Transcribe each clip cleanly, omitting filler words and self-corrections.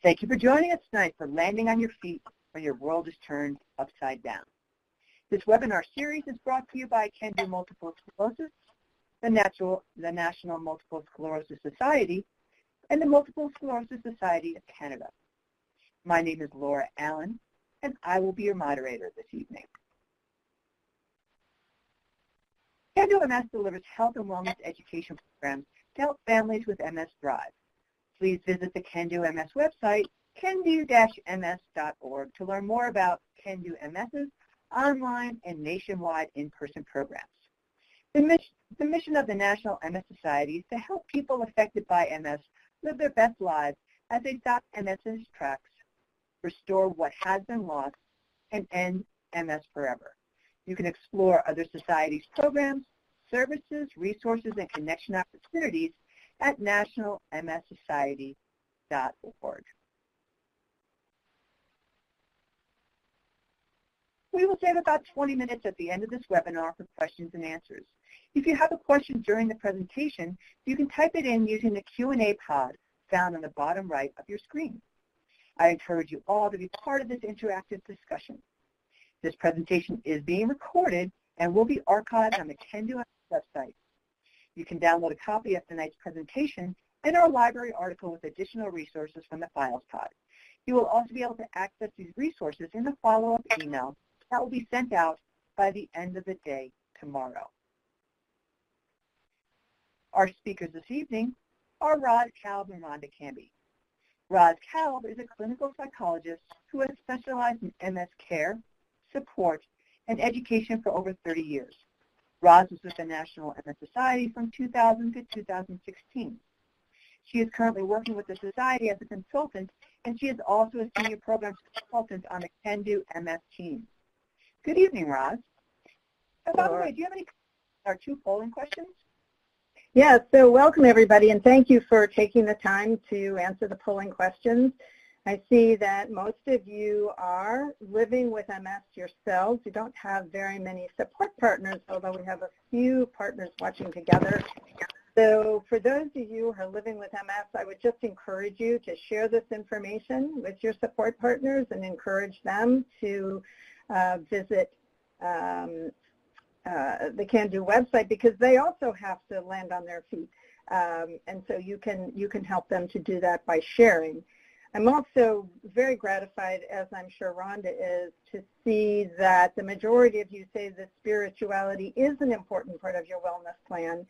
Thank you for joining us tonight for Landing on Your Feet when your world is turned upside down. This webinar series is brought to you by Can Do Multiple Sclerosis, the National Multiple Sclerosis Society, and the Multiple Sclerosis Society of Canada. My name is Laura Allen, and I will be your moderator this evening. Can Do MS delivers health and wellness education programs to help families with MS thrive. Please visit the Can Do MS website, cando-ms.org, to learn more about Can Do MS's online and nationwide in-person programs. The mission of the National MS Society is to help people affected by MS live their best lives as they stop MS in its tracks, restore what has been lost, and end MS forever. You can explore other societies' programs, services, resources, and connection opportunities at nationalmssociety.org. We will save about 20 minutes at the end of this webinar for questions and answers. If you have a question during the presentation, you can type it in using the Q&A pod found on the bottom right of your screen. I encourage you all to be part of this interactive discussion. This presentation is being recorded and will be archived on the Can Do website. You can download a copy of tonight's presentation and our library article with additional resources from the Files pod. You will also be able to access these resources in the follow-up email that will be sent out by the end of the day tomorrow. Our speakers this evening are Roz Kalb and Rhonda Canby. Roz Kalb is a clinical psychologist who has specialized in MS care, support, and education for over 30 years. Roz was with the National MS Society from 2000 to 2016. She is currently working with the Society as a consultant, and she is also a senior programs consultant on the Can Do MS team. Good evening, Roz. And by the way, do you have any or two polling questions? Yes, so welcome everybody, and thank you for taking the time to answer the polling questions. I see that most of you are living with MS yourselves. You don't have very many support partners, although we have a few partners watching together. So for those of you who are living with MS, I would just encourage you to share this information with your support partners and encourage them to visit the Can Do website, because they also have to land on their feet. And so you can help them to do that by sharing. I'm also very gratified, as I'm sure Rhonda is, to see that the majority of you say that spirituality is an important part of your wellness plan.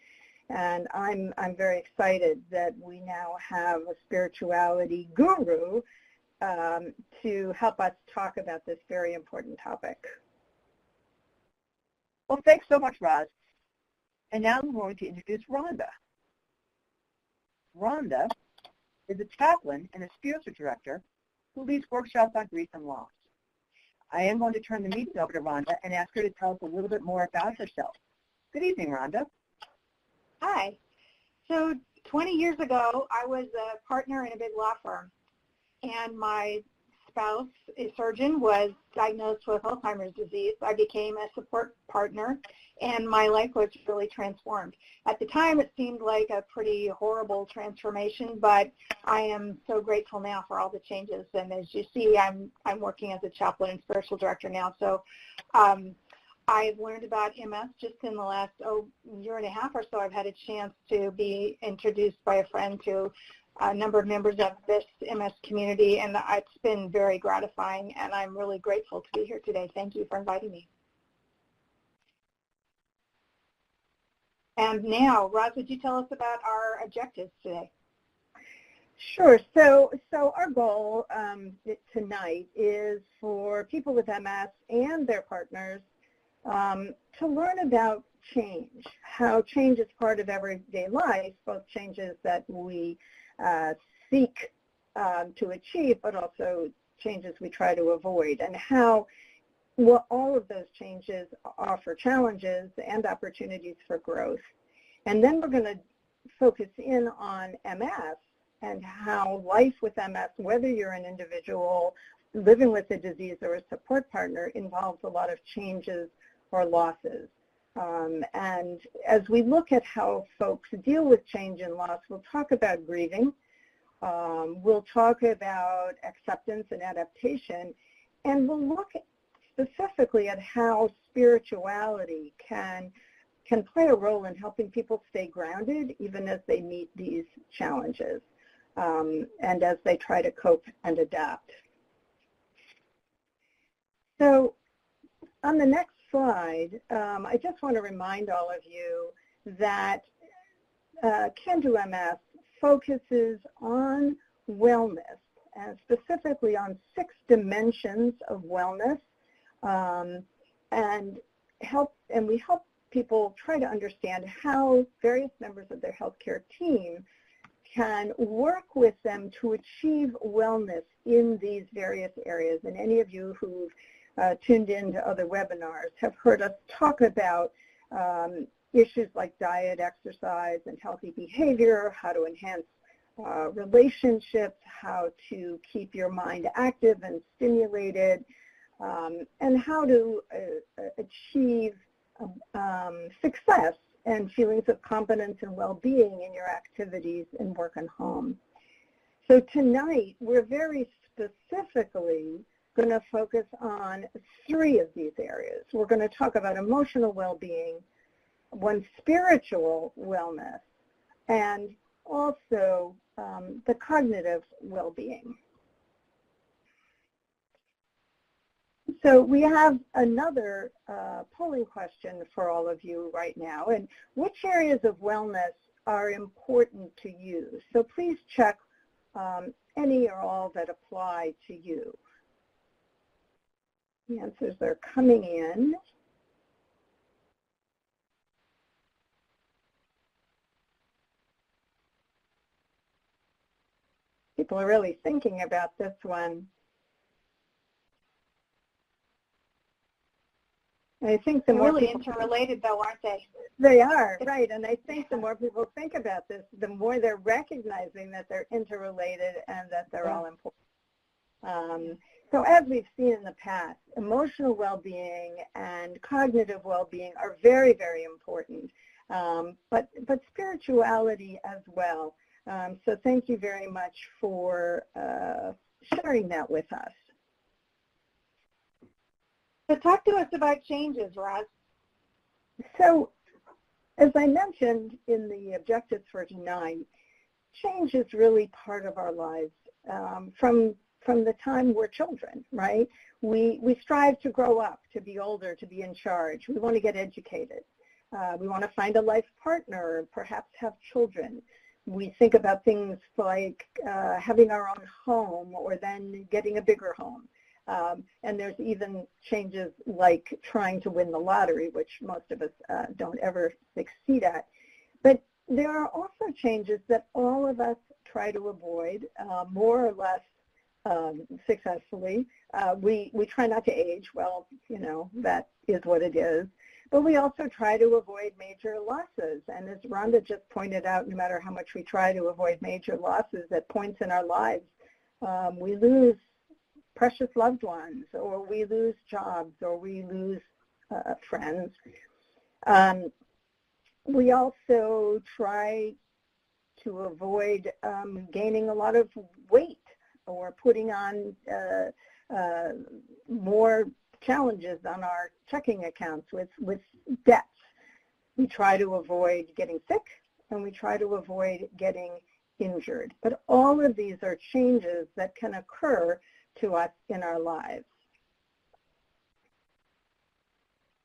And I'm very excited that we now have a spirituality guru to help us talk about this very important topic. Well, thanks so much, Roz. And now I'm going to introduce Rhonda. Rhonda is a chaplain and a spiritual director who leads workshops on grief and loss. I am going to turn the meeting over to Rhonda and ask her to tell us a little bit more about herself. Good evening, Rhonda. Hi. So 20 years ago, I was a partner in a big law firm, and my spouse, a surgeon, was diagnosed with Alzheimer's disease. I became a support partner, and my life was really transformed. At the time, it seemed like a pretty horrible transformation, but I am so grateful now for all the changes. And as you see, I'm working as a chaplain and spiritual director now. So I've learned about MS just in the last year and a half or so. I've had a chance to be introduced by a friend to a number of members of this MS community, and it's been very gratifying, and I'm really grateful to be here today. Thank you for inviting me. And now, Roz, would you tell us about our objectives today? Sure. So our goal tonight is for people with MS and their partners to learn about change, how change is part of everyday life, both changes that we seek to achieve, but also changes we try to avoid, and how all of those changes offer challenges and opportunities for growth. And then we're going to focus in on MS and how life with MS, whether you're an individual living with the disease or a support partner, involves a lot of changes or losses. And as we look at how folks deal with change and loss, we'll talk about grieving. We'll talk about acceptance and adaptation, and we'll look specifically at how spirituality can play a role in helping people stay grounded even as they meet these challenges and as they try to cope and adapt. So on the next slide, I just want to remind all of you that Can Do MS focuses on wellness, and specifically on 6 dimensions of wellness, and we help people try to understand how various members of their healthcare team can work with them to achieve wellness in these various areas. And any of you who've tuned in to other webinars have heard us talk about issues like diet, exercise, and healthy behavior, how to enhance relationships, how to keep your mind active and stimulated, and how to achieve success and feelings of competence and well-being in your activities in work and home. So tonight, we're very specifically going to focus on 3 of these areas. We're going to talk about emotional well-being, one spiritual wellness, and also the cognitive well-being. So we have another polling question for all of you right now, and which areas of wellness are important to you? So please check any or all that apply to you. The answers are coming in. People are really thinking about this one. I think the more really people, interrelated, though, aren't they? They are, right. And I think the more people think about this, the more they're recognizing that they're interrelated and that they're all important. So as we've seen in the past, emotional well-being and cognitive well-being are very, very important, but spirituality as well. So thank you very much for sharing that with us. So talk to us about changes, Roz. So as I mentioned in the objectives for tonight, change is really part of our lives from the time we're children, right? We strive to grow up, to be older, to be in charge. We want to get educated. We want to find a life partner, perhaps have children. We think about things like having our own home or then getting a bigger home. And there's even changes like trying to win the lottery, which most of us don't ever succeed at. But there are also changes that all of us try to avoid, more or less successfully. We try not to age. Well, you know, that is what it is. But we also try to avoid major losses. And as Rhonda just pointed out, no matter how much we try to avoid major losses at points in our lives, we lose precious loved ones, or we lose jobs, or we lose friends. We also try to avoid gaining a lot of weight or putting on more challenges on our checking accounts with debts. We try to avoid getting sick, and we try to avoid getting injured. But all of these are changes that can occur to us in our lives.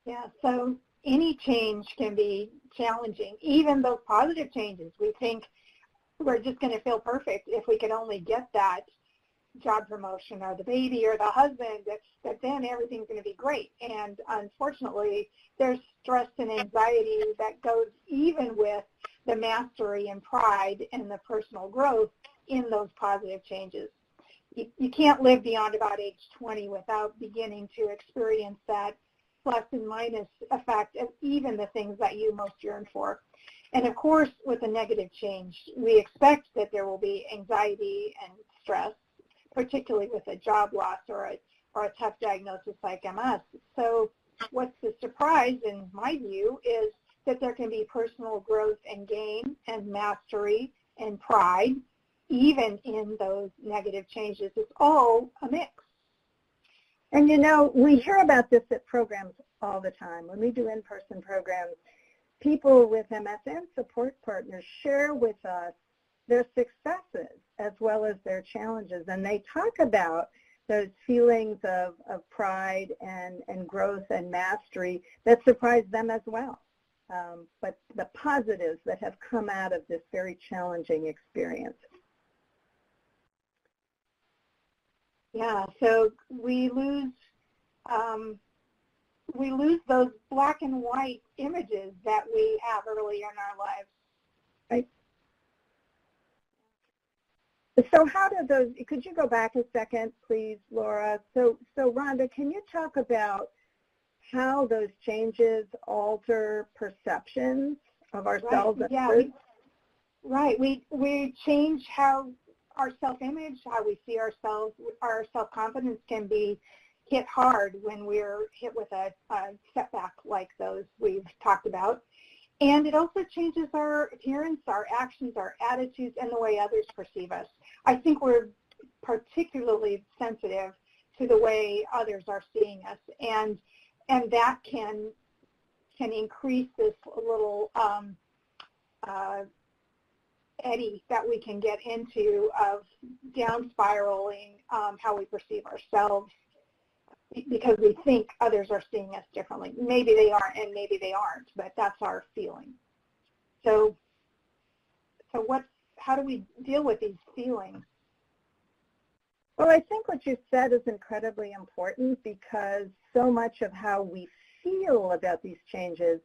Yeah, so any change can be challenging, even those positive changes. We think we're just going to feel perfect if we could only get that job promotion or the baby or the husband, that then everything's going to be great. And unfortunately, there's stress and anxiety that goes even with the mastery and pride and the personal growth in those positive changes. You can't live beyond about age 20 without beginning to experience that plus and minus effect of even the things that you most yearn for. And of course, with a negative change, we expect that there will be anxiety and stress, particularly with a job loss or a tough diagnosis like MS. So what's the surprise, in my view, is that there can be personal growth and gain and mastery and pride even in those negative changes. It's all a mix. And you know, we hear about this at programs all the time. When we do in-person programs, people with MS and support partners share with us their successes as well as their challenges. And they talk about those feelings of pride and growth and mastery that surprise them as well. But the positives that have come out of this very challenging experience. Yeah, so we lose those black and white images that we have early in our lives. Right. So how do those, could you go back a second, please, Laura? So Rhonda, can you talk about how those changes alter perceptions of ourselves? Right. Yeah, we change how our self-image, how we see ourselves. Our self-confidence can be hit hard when we're hit with a setback like those we've talked about. And it also changes our appearance, our actions, our attitudes, and the way others perceive us. I think we're particularly sensitive to the way others are seeing us, and that can increase this little eddy that we can get into of down spiraling how we perceive ourselves, because we think others are seeing us differently. Maybe they are and maybe they aren't, but that's our feeling. So how do we deal with these feelings? Well, I think what you said is incredibly important, because so much of how we feel about these changes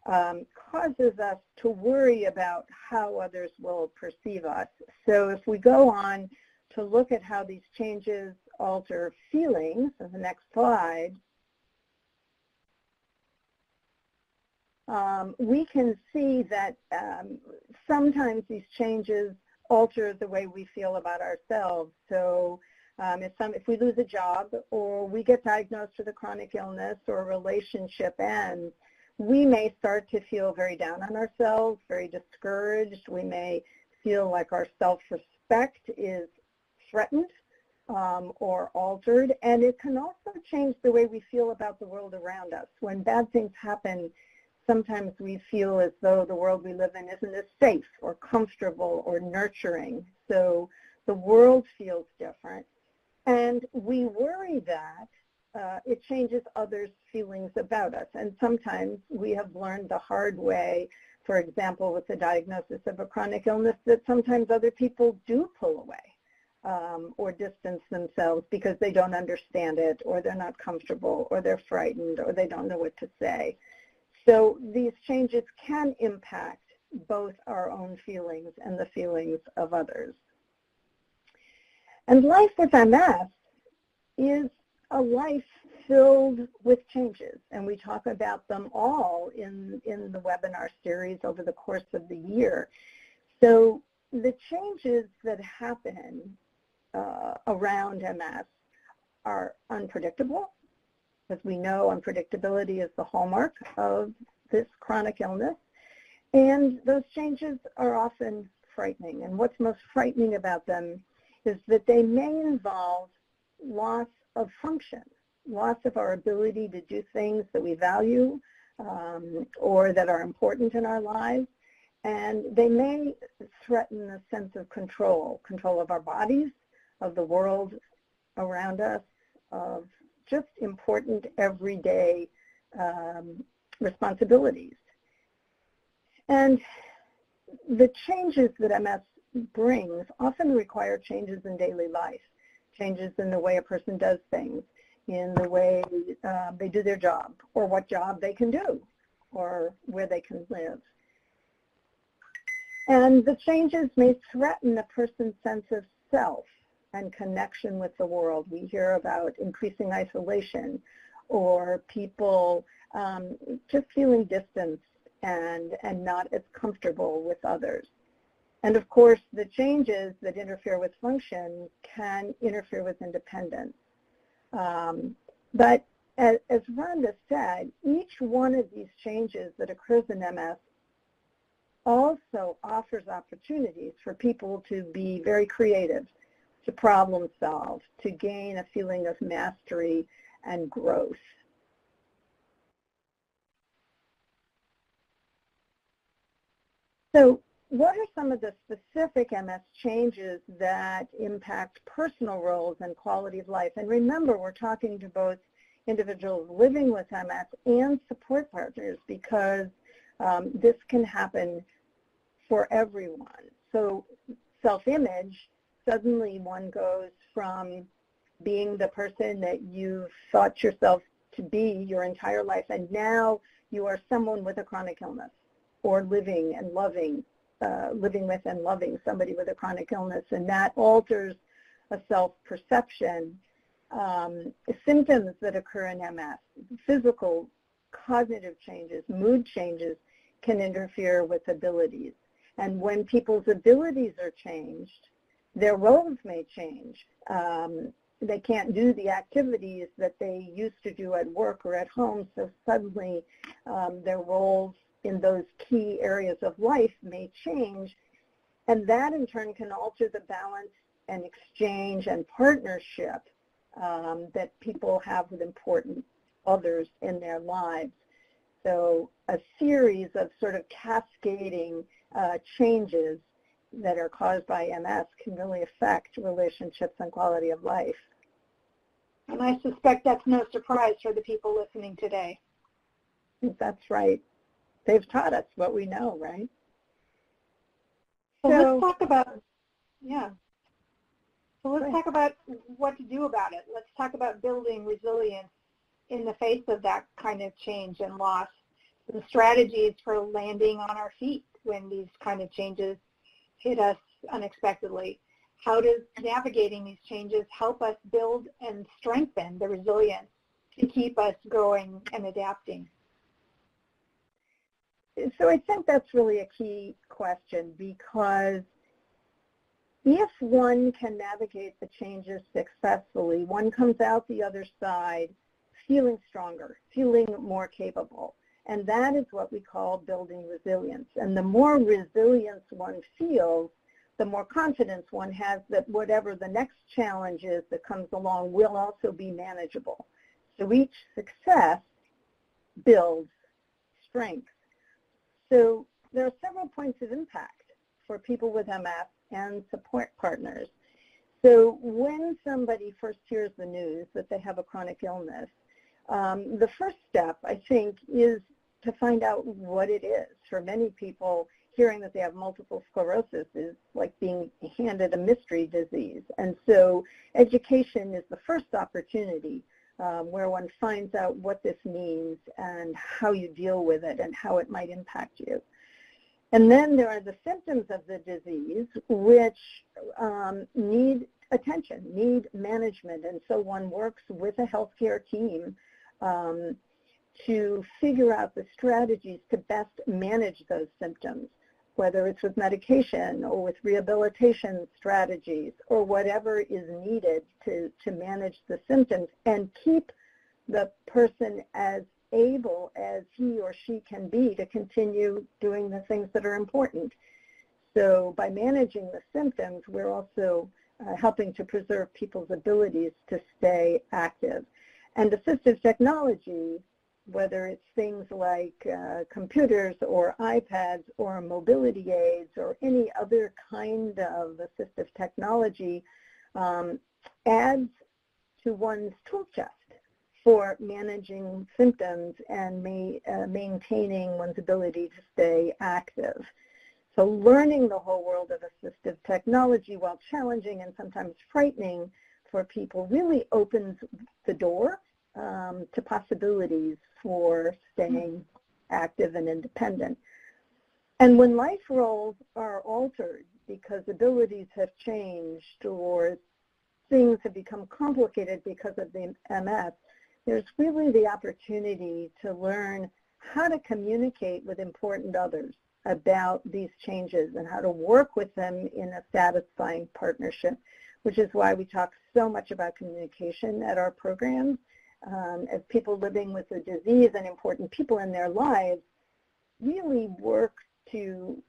causes us to worry about how others will perceive us. So if we go on to look at how these changes alter feelings, on the next slide, we can see that sometimes these changes alter the way we feel about ourselves. So if we lose a job, or we get diagnosed with a chronic illness, or a relationship ends, we may start to feel very down on ourselves, very discouraged. We may feel like our self-respect is threatened or altered, and it can also change the way we feel about the world around us. When bad things happen, sometimes we feel as though the world we live in isn't as safe or comfortable or nurturing. So the world feels different, and we worry that it changes others' feelings about us. And sometimes we have learned the hard way, for example, with the diagnosis of a chronic illness, that sometimes other people do pull away or distance themselves because they don't understand it, or they're not comfortable, or they're frightened, or they don't know what to say. So these changes can impact both our own feelings and the feelings of others. And life with MS is a life filled with changes, and we talk about them all in the webinar series over the course of the year. So the changes that happen around MS are unpredictable, as we know unpredictability is the hallmark of this chronic illness, and those changes are often frightening. And what's most frightening about them is that they may involve loss of function, loss of our ability to do things that we value or that are important in our lives, and they may threaten a sense of control of our bodies, of the world around us, of just important everyday responsibilities. And the changes that MS brings often require changes in daily life, changes in the way a person does things, in the way they do their job, or what job they can do, or where they can live. And the changes may threaten a person's sense of self and connection with the world. We hear about increasing isolation, or people just feeling distanced and not as comfortable with others. And of course, the changes that interfere with function can interfere with independence. But as Rhonda said, each one of these changes that occurs in MS also offers opportunities for people to be very creative, to problem solve, to gain a feeling of mastery and growth. So what are some of the specific MS changes that impact personal roles and quality of life? And remember, we're talking to both individuals living with MS and support partners, because this can happen for everyone. So self-image, suddenly one goes from being the person that you thought yourself to be your entire life, and now you are someone with a chronic illness, or living and loving, living with and loving somebody with a chronic illness, and that alters a self-perception. Symptoms that occur in MS, physical, cognitive changes, mood changes, can interfere with abilities. And when people's abilities are changed, their roles may change. They can't do the activities that they used to do at work or at home, so suddenly their roles in those key areas of life may change, and that in turn can alter the balance and exchange and partnership that people have with important others in their lives. So a series of sort of cascading changes that are caused by MS can really affect relationships and quality of life. And I suspect that's no surprise for the people listening today. That's right. They've taught us what we know, right? So let's talk about, So let's talk about what to do about it. Let's talk about building resilience in the face of that kind of change and loss, and strategies for landing on our feet when these kind of changes hit us unexpectedly. How does navigating these changes help us build and strengthen the resilience to keep us growing and adapting? So I think that's really a key question, because if one can navigate the changes successfully, one comes out the other side feeling stronger, feeling more capable. And that is what we call building resilience. And the more resilience one feels, the more confidence one has that whatever the next challenge is that comes along will also be manageable. So each success builds strength. So there are several points of impact for people with MS and support partners. So when somebody first hears the news that they have a chronic illness, the first step, I think, is to find out what it is. For many people, hearing that they have multiple sclerosis is like being handed a mystery disease. And so education is the first opportunity where one finds out what this means and how you deal with it and how it might impact you. And then there are the symptoms of the disease, which need attention, need management. And so one works with a healthcare team to figure out the strategies to best manage those symptoms, whether it's with medication or with rehabilitation strategies or whatever is needed to manage the symptoms and keep the person as able as he or she can be to continue doing the things that are important. So by managing the symptoms, we're also helping to preserve people's abilities to stay active. And assistive technology, whether it's things like computers or iPads or mobility aids or any other kind of assistive technology, adds to one's tool chest for managing symptoms and maintaining one's ability to stay active. So learning the whole world of assistive technology, while challenging and sometimes frightening for people, really opens the door to possibilities for staying active and independent. And when life roles are altered because abilities have changed or things have become complicated because of the MS, there's really the opportunity to learn how to communicate with important others about these changes and how to work with them in a satisfying partnership, which is why we talk so much about communication at our programs. As people living with the disease and important people in their lives really work to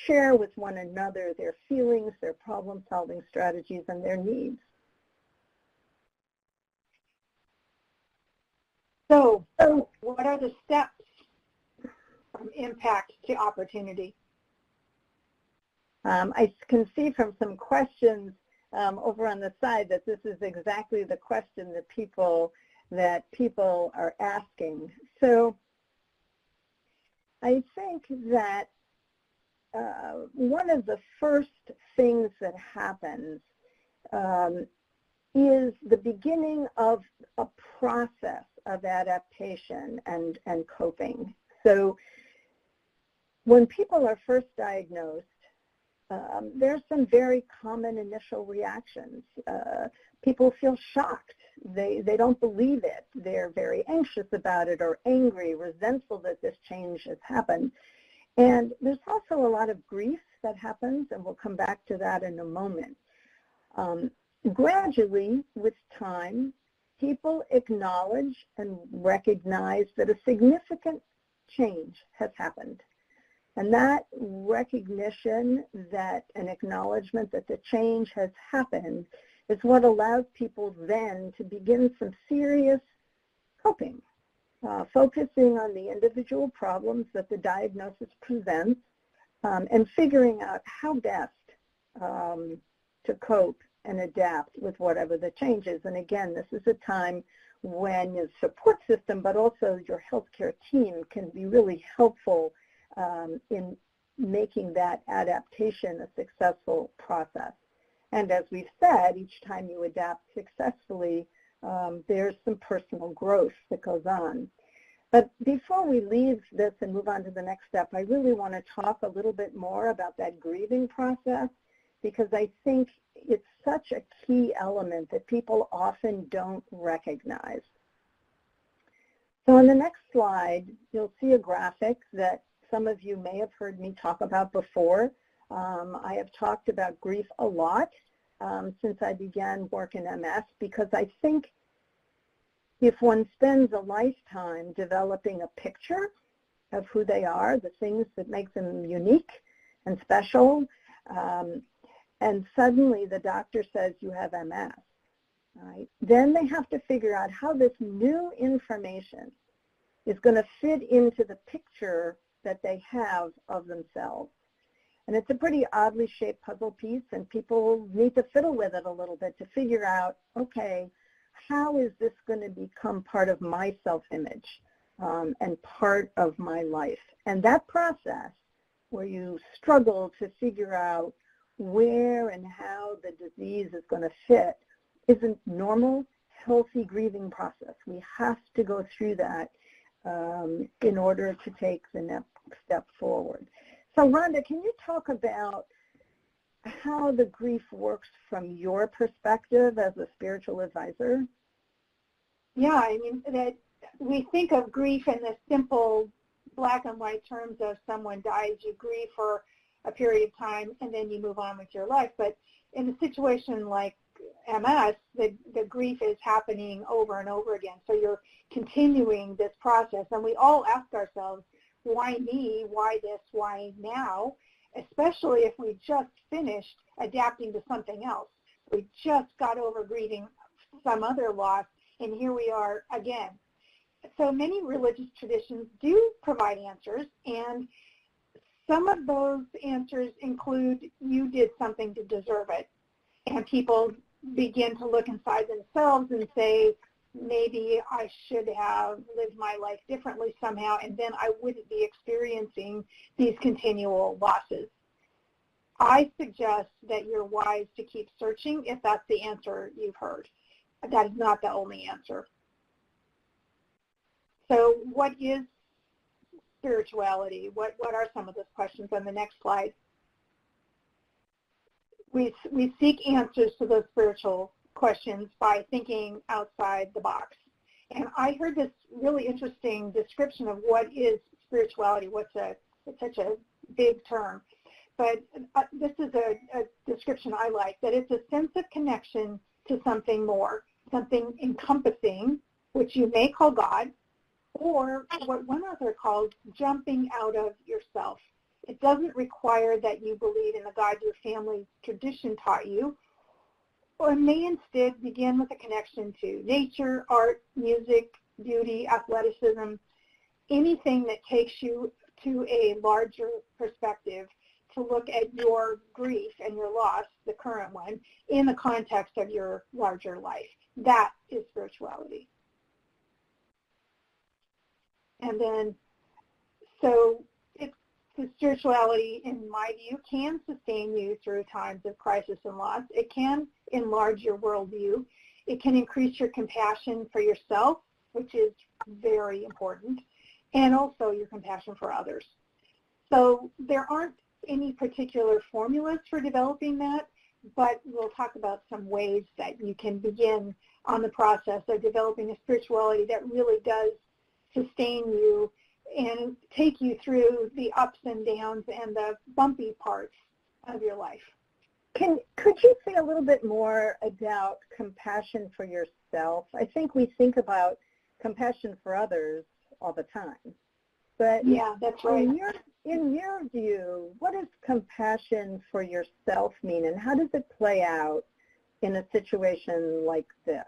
share with one another their feelings, their problem-solving strategies, and their needs. So what are the steps from impact to opportunity? I can see from some questions over on the side that this is exactly the question that people are asking. So I think that one of the first things that happens is the beginning of a process of adaptation and coping. So when people are first diagnosed, there's some very common initial reactions. People feel shocked. They don't believe it. They're very anxious about it or angry, resentful that this change has happened. And there's also a lot of grief that happens, and we'll come back to that in a moment. Gradually, with time, people acknowledge and recognize that a significant change has happened. And that recognition, that an acknowledgement that the change has happened, is what allows people then to begin some serious coping, focusing on the individual problems that the diagnosis presents, and figuring out how best to cope and adapt with whatever the change is. And again, this is a time when your support system, but also your healthcare team, can be really helpful in making that adaptation a successful process. And as we've said, each time you adapt successfully, there's some personal growth that goes on. But before we leave this and move on to the next step, I really want to talk a little bit more about that grieving process, because I think it's such a key element that people often don't recognize. So on the next slide, you'll see a graphic that some of you may have heard me talk about before. I have talked about grief a lot since I began work in MS, because I think if one spends a lifetime developing a picture of who they are, the things that make them unique and special, and suddenly the doctor says you have MS, right? Then they have to figure out how this new information is going to fit into the picture that they have of themselves. And it's a pretty oddly shaped puzzle piece, and people need to fiddle with it a little bit to figure out, okay, how is this going to become part of my self-image and part of my life? And that process, where you struggle to figure out where and how the disease is going to fit, is a normal, healthy grieving process. We have to go through that in order to take the next step forward. So Rhonda, can you talk about how the grief works from your perspective as a spiritual advisor? Yeah, I mean, that we think of grief in the simple black and white terms of someone dies, you grieve for a period of time, and then you move on with your life. But in a situation like MS, the grief is happening over and over again. So you're continuing this process. And we all ask ourselves, why me? Why this? Why now? Especially if we just finished adapting to something else. We just got over grieving some other loss, and here we are again. So many religious traditions do provide answers, and some of those answers include you did something to deserve it. And people begin to look inside themselves and say, maybe I should have lived my life differently somehow, and then I wouldn't be experiencing these continual losses. I suggest that you're wise to keep searching if that's the answer you've heard. That is not the only answer. So what is spirituality? What are some of those questions on the next slide? We seek answers to those spiritual questions by thinking outside the box. And I heard this really interesting description of what is spirituality. It's such a big term. But this is a description I like, that it's a sense of connection to something more, something encompassing, which you may call God, or what one author calls jumping out of yourself. It doesn't require that you believe in the God your family tradition taught you, or may instead begin with a connection to nature, art, music, beauty, athleticism, anything that takes you to a larger perspective to look at your grief and your loss, the current one, in the context of your larger life. That is spirituality. And then, so the spirituality, in my view, can sustain you through times of crisis and loss. It can enlarge your worldview. It can increase your compassion for yourself, which is very important, and also your compassion for others. So there aren't any particular formulas for developing that, but we'll talk about some ways that you can begin on the process of developing a spirituality that really does sustain you and take you through the ups and downs and the bumpy parts of your life. Could you say a little bit more about compassion for yourself? I think we think about compassion for others all the time. But yeah, that's right. In your view, what does compassion for yourself mean, and how does it play out in a situation like this?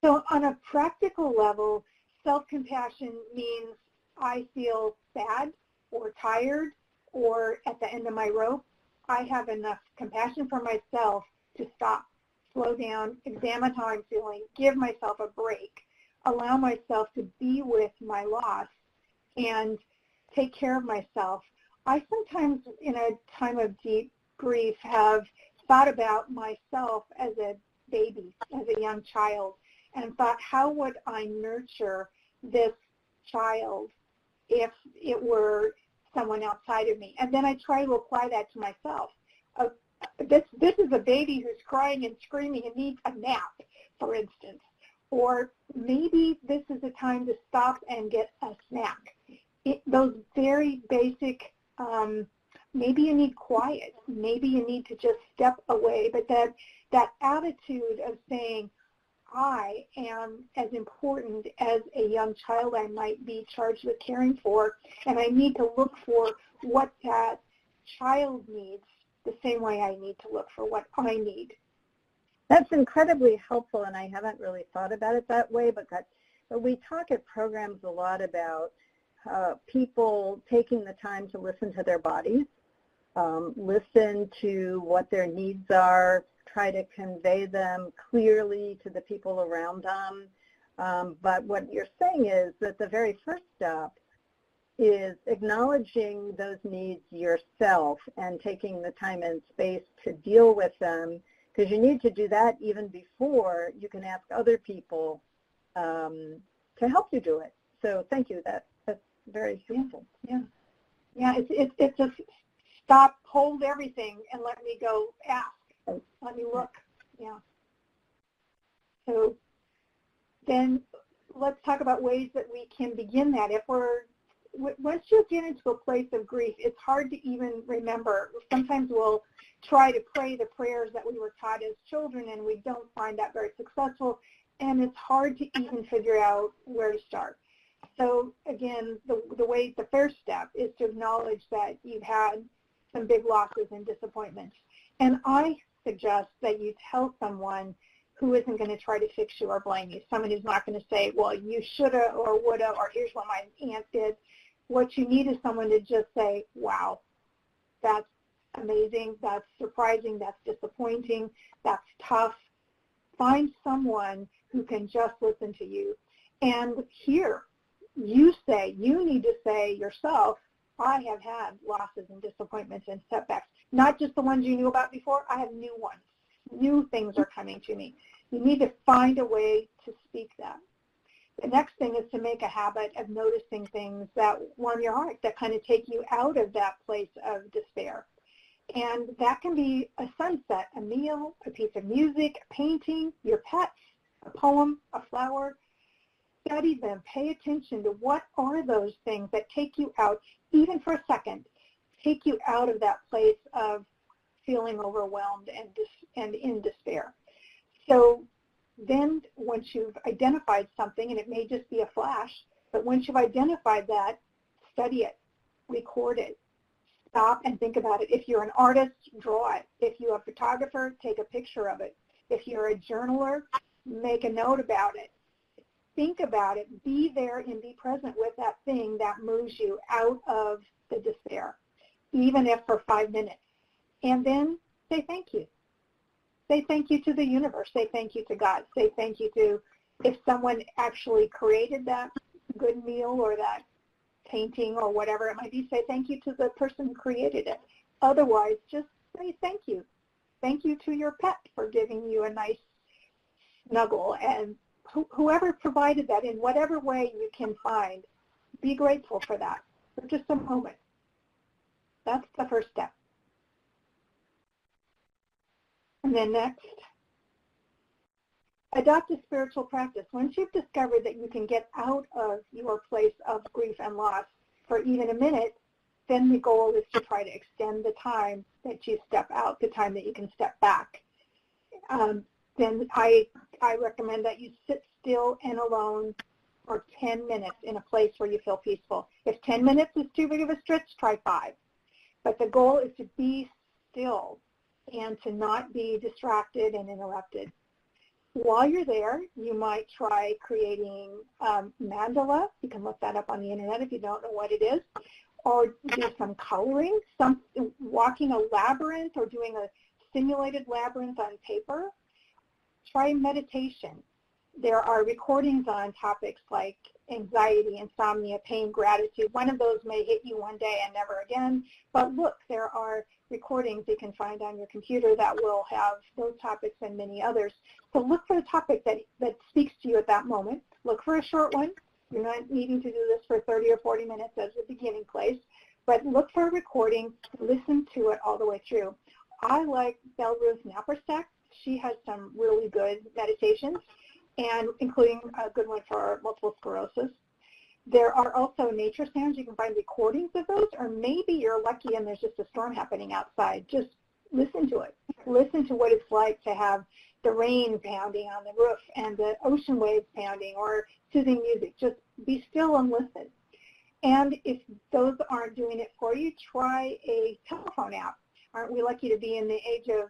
So on a practical level, self-compassion means I feel bad or tired or at the end of my rope. I have enough compassion for myself to stop, slow down, examine how I'm feeling, give myself a break, allow myself to be with my loss and take care of myself. I sometimes, in a time of deep grief, have thought about myself as a baby, as a young child, and thought, how would I nurture this child if it were someone outside of me? And then I try to apply that to myself. This is a baby who's crying and screaming and needs a nap, for instance. Or maybe this is a time to stop and get a snack. Those very basic, maybe you need quiet, maybe you need to just step away, but that attitude of saying, I am as important as a young child I might be charged with caring for, and I need to look for what that child needs the same way I need to look for what I need. That's incredibly helpful, and I haven't really thought about it that way, but we talk at programs a lot about people taking the time to listen to their bodies, listen to what their needs are, try to convey them clearly to the people around them. But what you're saying is that the very first step is acknowledging those needs yourself and taking the time and space to deal with them, because you need to do that even before you can ask other people to help you do it. So thank you. That's very helpful. Yeah. It's a stop, hold everything, and let me go ask. Let me look. Yeah. So then let's talk about ways that we can begin that. Once you get into a place of grief, it's hard to even remember. Sometimes we'll try to pray the prayers that we were taught as children, and we don't find that very successful, and it's hard to even figure out where to start. So again, the first step is to acknowledge that you've had some big losses and disappointments. And I suggest that you tell someone who isn't going to try to fix you or blame you, someone who's not going to say, well, you shoulda or woulda, or here's what my aunt did. What you need is someone to just say, wow, that's amazing, that's surprising, that's disappointing, that's tough. Find someone who can just listen to you. And here, you need to say yourself, I have had losses and disappointments and setbacks, not just the ones you knew about before. I have new ones. New things are coming to me. You need to find a way to speak that. The next thing is to make a habit of noticing things that warm your heart, that kind of take you out of that place of despair. And that can be a sunset, a meal, a piece of music, a painting, your pets, a poem, a flower. Study them. Pay attention to what are those things that take you out, even for a second, take you out of that place of feeling overwhelmed and in despair. So then once you've identified something, and it may just be a flash, but once you've identified that, study it. record it. Stop and think about it. If you're an artist, draw it. If you're a photographer, take a picture of it. If you're a journaler, make a note about it. Think about it. Be there and be present with that thing that moves you out of the despair, even if for 5 minutes. And then say thank you. Say thank you to the universe. Say thank you to God. Say thank you to, if someone actually created that good meal or that painting or whatever it might be, say thank you to the person who created it. Otherwise, just say thank you. Thank you to your pet for giving you a nice snuggle, and whoever provided that in whatever way you can find, be grateful for that for just a moment. That's the first step. And then next, adopt a spiritual practice. Once you've discovered that you can get out of your place of grief and loss for even a minute, then the goal is to try to extend the time that you step out, the time that you can step back. Then I recommend that you sit still and alone for 10 minutes in a place where you feel peaceful. If 10 minutes is too big of a stretch, try 5. But the goal is to be still and to not be distracted and interrupted. While you're there, you might try creating mandala. You can look that up on the internet if you don't know what it is. Or do some coloring, walking a labyrinth or doing a simulated labyrinth on paper. Try meditation. There are recordings on topics like anxiety, insomnia, pain, gratitude. One of those may hit you one day and never again. But look, there are recordings you can find on your computer that will have those topics and many others. So look for the topic that speaks to you at that moment. Look for a short one. You're not needing to do this for 30 or 40 minutes as a beginning place, but look for a recording, listen to it all the way through. I like Belle Ruth's Naparstek. She has some really good meditations, and including a good one for multiple sclerosis. There are also nature sounds. You can find recordings of those, or maybe you're lucky and there's just a storm happening outside. Just listen to it. Listen to what it's like to have the rain pounding on the roof and the ocean waves pounding, or soothing music. Just be still and listen. And if those aren't doing it for you, try a telephone app. Aren't we lucky to be in the age of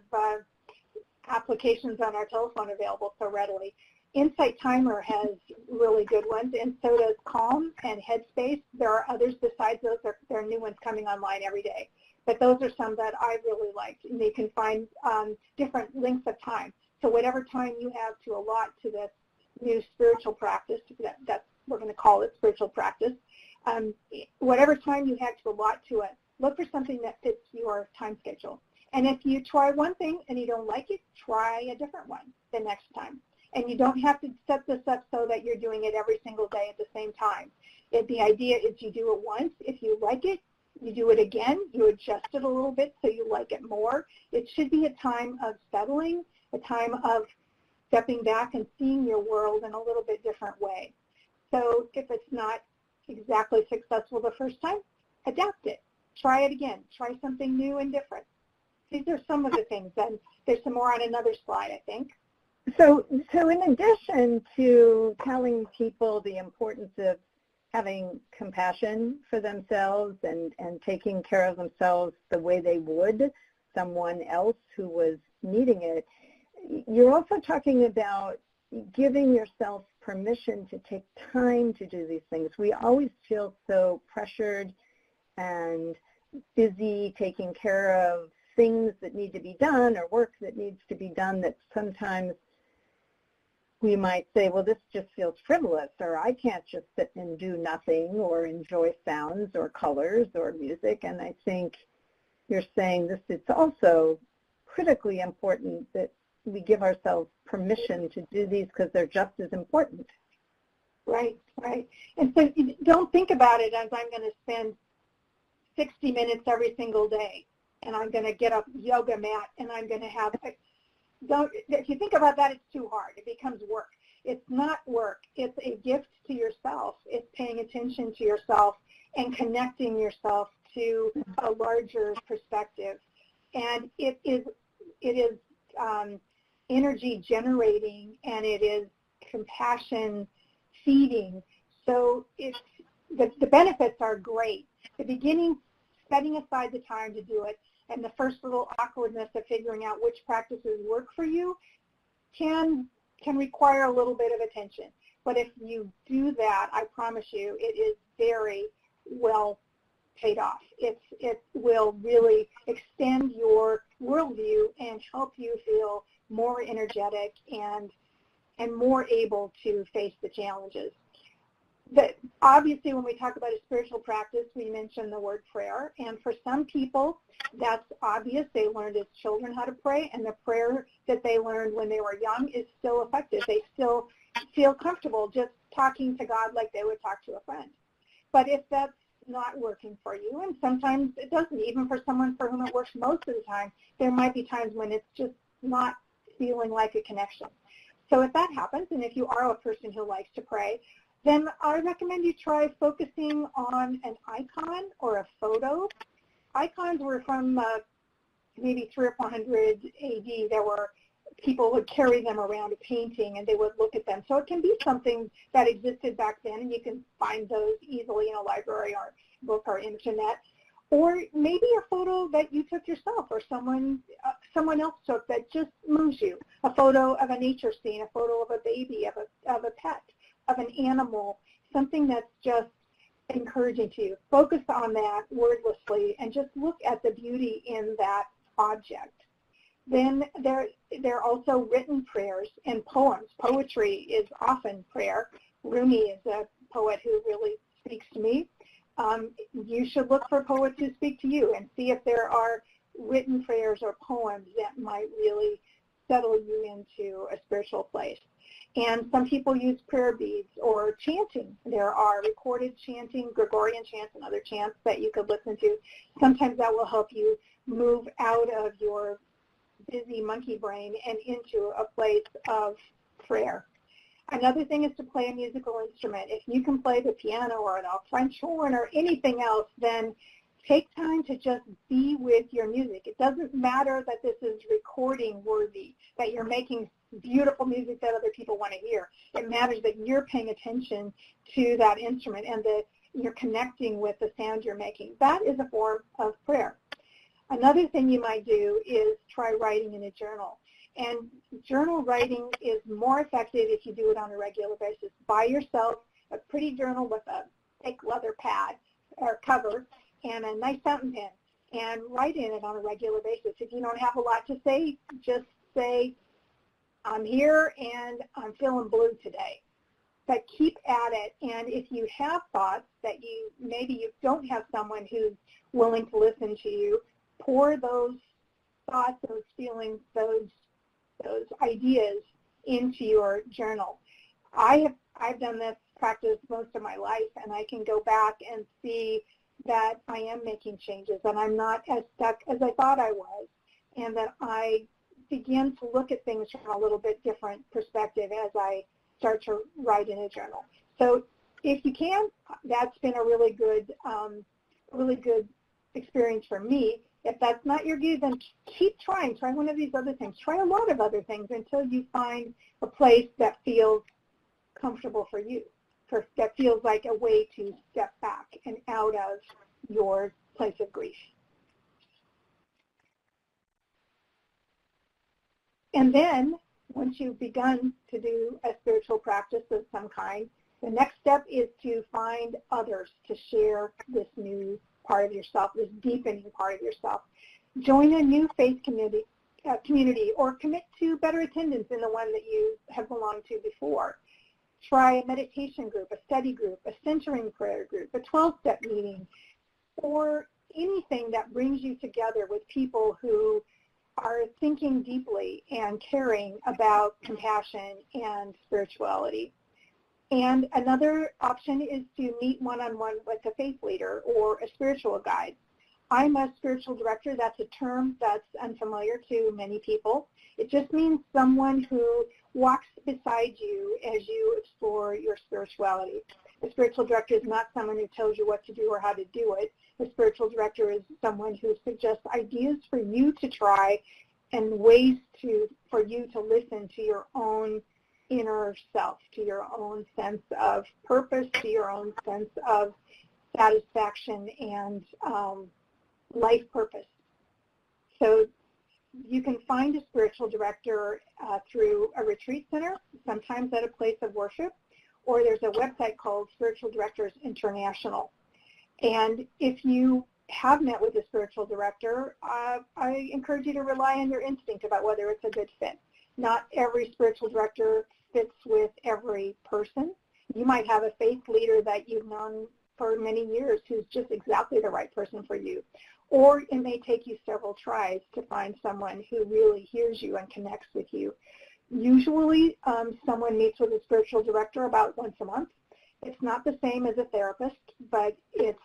applications on our telephone available so readily? Insight Timer has really good ones, and so does Calm and Headspace. There are others besides those. There are new ones coming online every day. But those are some that I really liked. And you can find different lengths of time. So whatever time you have to allot to this new spiritual practice, that's we're going to call it spiritual practice, whatever time you have to allot to it, look for something that fits your time schedule. And if you try one thing and you don't like it, try a different one the next time. And you don't have to set this up so that you're doing it every single day at the same time. The idea is you do it once. If you like it, you do it again. You adjust it a little bit so you like it more. It should be a time of settling, a time of stepping back and seeing your world in a little bit different way. So if it's not exactly successful the first time, adapt it. Try it again. Try something new and different. These are some of the things, and there's some more on another slide, I think. So in addition to telling people the importance of having compassion for themselves and taking care of themselves the way they would someone else who was needing it, you're also talking about giving yourself permission to take time to do these things. We always feel so pressured and busy taking care of things that need to be done or work that needs to be done that sometimes we might say, well, this just feels frivolous, or I can't just sit and do nothing or enjoy sounds or colors or music. And I think you're saying this is also critically important that we give ourselves permission to do these because they're just as important. Right, right. And so don't think about it as I'm going to spend 60 minutes every single day and I'm going to get a yoga mat and I'm going to have, if you think about that, it's too hard. It becomes work. It's not work. It's a gift to yourself. It's paying attention to yourself and connecting yourself to a larger perspective. And it is energy generating, and it is compassion feeding. So if the benefits are great. The beginning, setting aside the time to do it, and the first little awkwardness of figuring out which practices work for you can require a little bit of attention. But if you do that, I promise you, it is very well paid off. It will really extend your worldview and help you feel more energetic and more able to face the challenges. Obviously, when we talk about a spiritual practice, we mention the word prayer, and for some people, that's obvious. They learned as children how to pray, and the prayer that they learned when they were young is still effective. They still feel comfortable just talking to God like they would talk to a friend. But if that's not working for you, and sometimes it doesn't, even for someone for whom it works most of the time, there might be times when it's just not feeling like a connection. So if that happens, and if you are a person who likes to pray, then I recommend you try focusing on an icon or a photo. Icons were from maybe 300 or 400 AD. There were people would carry them around a painting and they would look at them. So it can be something that existed back then, and you can find those easily in a library or book or internet. Or maybe a photo that you took yourself or someone else took that just moves you. A photo of a nature scene, a photo of a baby, of a pet, of an animal, something that's just encouraging to you. Focus on that wordlessly and just look at the beauty in that object. Then there are also written prayers and poems. Poetry is often prayer. Rumi is a poet who really speaks to me. You should look for poets who speak to you and see if there are written prayers or poems that might really settle you into a spiritual place. And some people use prayer beads or chanting. There are recorded chanting, Gregorian chants, and other chants that you could listen to. Sometimes that will help you move out of your busy monkey brain and into a place of prayer. Another thing is to play a musical instrument. If you can play the piano or the French horn or anything else, then take time to just be with your music. It doesn't matter that this is recording worthy, that you're making beautiful music that other people want to hear. It matters that you're paying attention to that instrument and that you're connecting with the sound you're making. That is a form of prayer. Another thing you might do is try writing in a journal. And journal writing is more effective if you do it on a regular basis. Buy yourself a pretty journal with a thick leather pad or cover and a nice fountain pen and write in it on a regular basis. If you don't have a lot to say, just say, I'm here and I'm feeling blue today. But keep at it, and if you have thoughts that maybe you don't have someone who's willing to listen to you, pour those thoughts, those feelings, those ideas into your journal. I've done this practice most of my life, and I can go back and see that I am making changes and I'm not as stuck as I thought I was, and that I begin to look at things from a little bit different perspective as I start to write in a journal. So if you can, that's been a really good experience for me. If that's not your view, then keep trying. Try one of these other things. Try a lot of other things until you find a place that feels comfortable for you, that feels like a way to step back and out of your place of grief. And then, once you've begun to do a spiritual practice of some kind, the next step is to find others to share this new part of yourself, this deepening part of yourself. Join a new faith community or commit to better attendance in the one that you have belonged to before. Try a meditation group, a study group, a centering prayer group, a 12-step meeting, or anything that brings you together with people who are thinking deeply and caring about compassion and spirituality. And another option is to meet one-on-one with a faith leader or a spiritual guide. I'm a spiritual director. That's a term that's unfamiliar to many people. It just means someone who walks beside you as you explore your spirituality. A spiritual director is not someone who tells you what to do or how to do it. A spiritual director is someone who suggests ideas for you to try and ways for you to listen to your own inner self, to your own sense of purpose, to your own sense of satisfaction and life purpose. So you can find a spiritual director through a retreat center, sometimes at a place of worship, or there's a website called Spiritual Directors International. And if you have met with a spiritual director, I encourage you to rely on your instinct about whether it's a good fit. Not every spiritual director fits with every person. You might have a faith leader that you've known for many years who's just exactly the right person for you. Or it may take you several tries to find someone who really hears you and connects with you. Usually, someone meets with a spiritual director about once a month. It's not the same as a therapist, but it's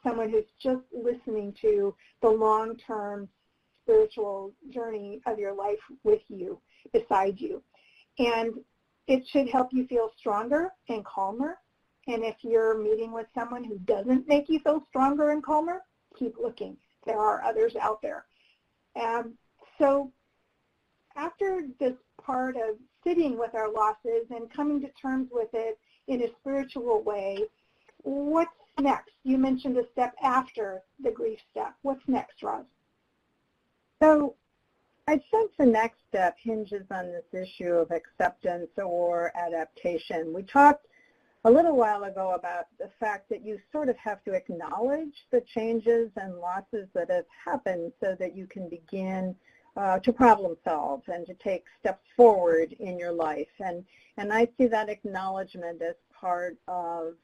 someone who's just listening to the long-term spiritual journey of your life with you, beside you. And it should help you feel stronger and calmer. And if you're meeting with someone who doesn't make you feel stronger and calmer, keep looking. There are others out there. So after this part of sitting with our losses and coming to terms with it in a spiritual way, what's next? You mentioned a step after the grief step. What's next, Roz? So I think the next step hinges on this issue of acceptance or adaptation. We talked a little while ago about the fact that you sort of have to acknowledge the changes and losses that have happened so that you can begin to problem solve and to take steps forward in your life. And I see that acknowledgement as part of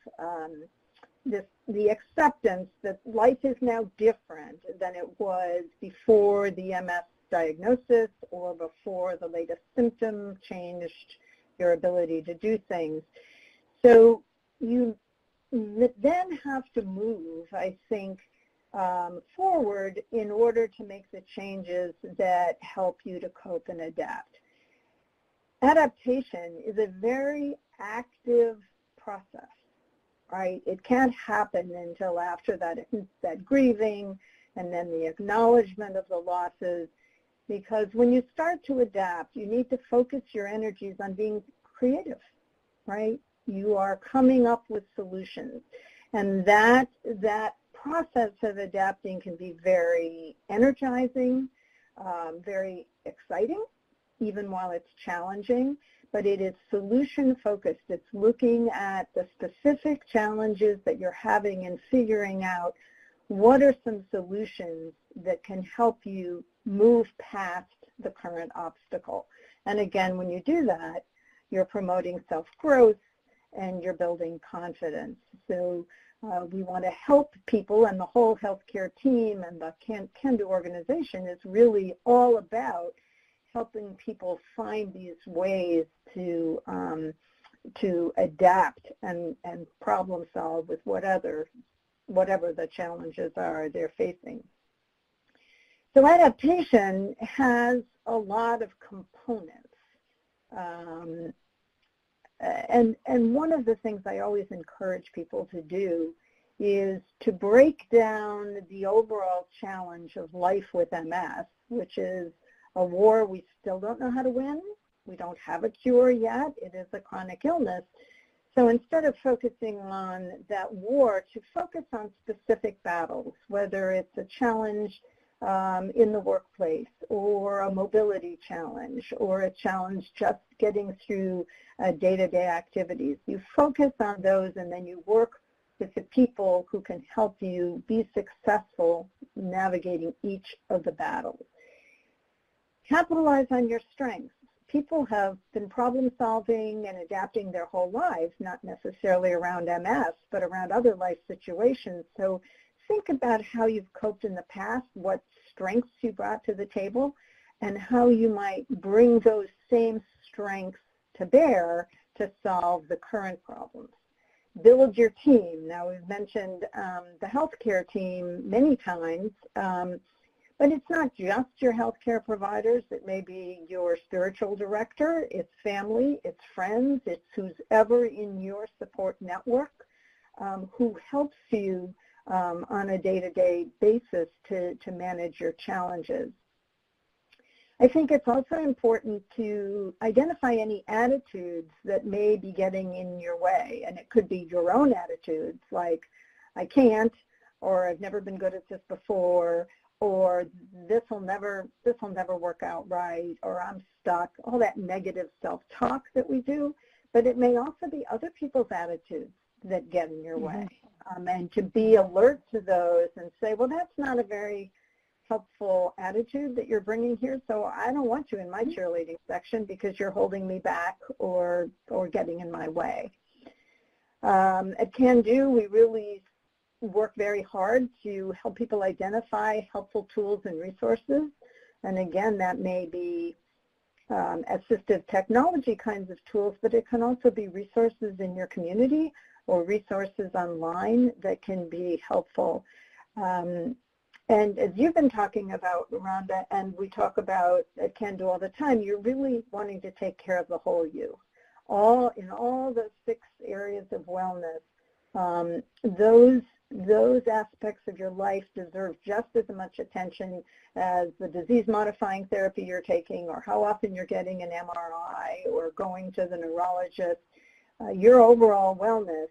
the acceptance that life is now different than it was before the MS diagnosis or before the latest symptom changed your ability to do things. So you then have to move, I think, forward in order to make the changes that help you to cope and adapt. Adaptation is a very active process, right? It can't happen until after that grieving and then the acknowledgement of the losses, because when you start to adapt, you need to focus your energies on being creative, right? You are coming up with solutions. And that process of adapting can be very energizing, very exciting, even while it's challenging, but it is solution-focused. It's looking at the specific challenges that you're having and figuring out what are some solutions that can help you move past the current obstacle. And again, when you do that, you're promoting self-growth and you're building confidence. So we want to help people, and the whole healthcare team and the Can-Do organization is really all about helping people find these ways to adapt and problem solve with whatever the challenges are they're facing. So adaptation has a lot of components. And one of the things I always encourage people to do is to break down the overall challenge of life with MS, which is a war we still don't know how to win. We don't have a cure yet. It is a chronic illness. So instead of focusing on that war, to focus on specific battles, whether it's a challenge in the workplace or a mobility challenge or a challenge just getting through day-to-day activities. You focus on those and then you work with the people who can help you be successful navigating each of the battles. Capitalize on your strengths. People have been problem solving and adapting their whole lives, not necessarily around MS, but around other life situations. So think about how you've coped in the past, what strengths you brought to the table, and how you might bring those same strengths to bear to solve the current problems. Build your team. Now, we've mentioned the healthcare team many times, but it's not just your healthcare providers. It may be your spiritual director, it's family, it's friends, it's who's ever in your support network who helps you on a day-to-day basis to manage your challenges. I think it's also important to identify any attitudes that may be getting in your way. And it could be your own attitudes, like, I can't, or I've never been good at this before, or this will never work out right, or I'm stuck, all that negative self-talk that we do. But it may also be other people's attitudes that get in your way. And to be alert to those and say, well, that's not a very helpful attitude that you're bringing here, so I don't want you in my cheerleading section because you're holding me back or getting in my way. At Can Do, we really work very hard to help people identify helpful tools and resources. And again, that may be assistive technology kinds of tools, but it can also be resources in your community or resources online that can be helpful. And as you've been talking about, Rhonda, and we talk about at Can Do all the time, you're really wanting to take care of the whole you. In all the 6 areas of wellness, those aspects of your life deserve just as much attention as the disease-modifying therapy you're taking, or how often you're getting an MRI or going to the neurologist. Your overall wellness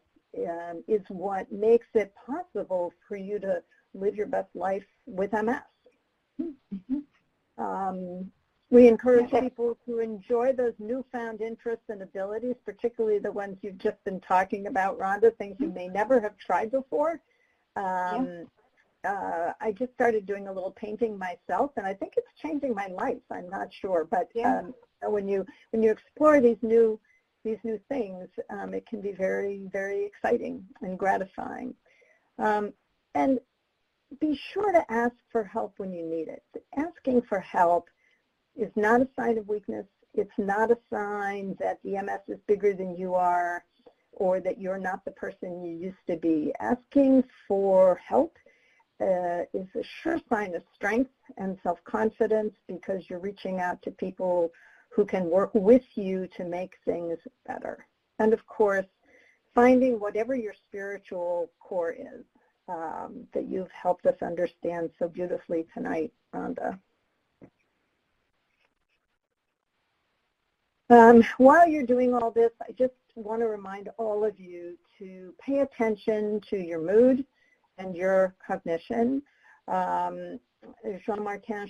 is what makes it possible for you to live your best life with MS. We encourage people to enjoy those newfound interests and abilities, particularly the ones you've just been talking about, Rhonda, things you may never have tried before. I just started doing a little painting myself, and I think it's changing my life. I'm not sure, but when you explore these new things, it can be very, very exciting and gratifying. And be sure to ask for help when you need it. Asking for help is not a sign of weakness. It's not a sign that the MS is bigger than you are or that you're not the person you used to be. Asking for help is a sure sign of strength and self-confidence because you're reaching out to people who can work with you to make things better. And of course, finding whatever your spiritual core is that you've helped us understand so beautifully tonight, Rhonda. While you're doing all this, I just want to remind all of you to pay attention to your mood and your cognition. Jean-Martin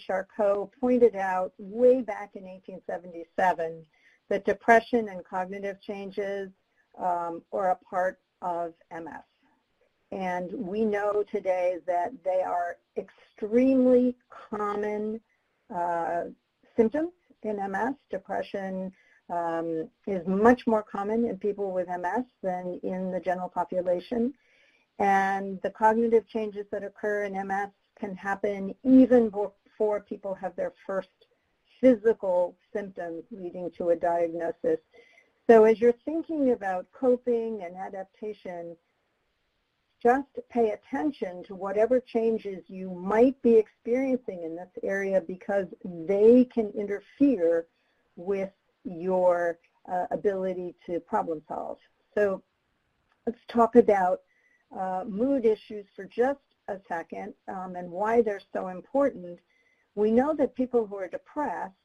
Charcot pointed out way back in 1877 that depression and cognitive changes are a part of MS. And we know today that they are extremely common symptoms in MS. Depression is much more common in people with MS than in the general population. And the cognitive changes that occur in MS can happen even before people have their first physical symptoms leading to a diagnosis. So as you're thinking about coping and adaptation, just pay attention to whatever changes you might be experiencing in this area because they can interfere with your ability to problem solve. So let's talk about mood issues for just a second and why they're so important. We know that people who are depressed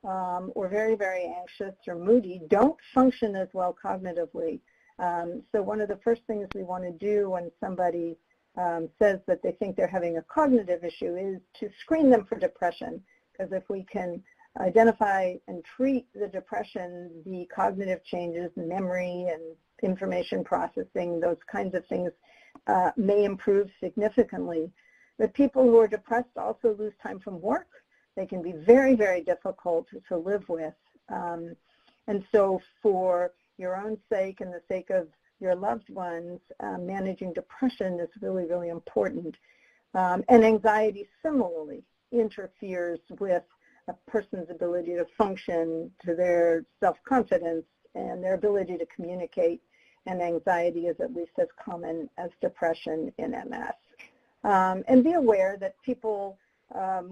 or very, very anxious or moody don't function as well cognitively. So one of the first things we want to do when somebody says that they think they're having a cognitive issue is to screen them for depression, because if we can identify and treat the depression, the cognitive changes, memory and information processing, those kinds of things may improve significantly. But people who are depressed also lose time from work. They can be very, very difficult to live with. And so for your own sake and the sake of your loved ones, managing depression is really, really important. And anxiety similarly interferes with a person's ability to function, to their self-confidence, and their ability to communicate. And anxiety is at least as common as depression in MS. And be aware that people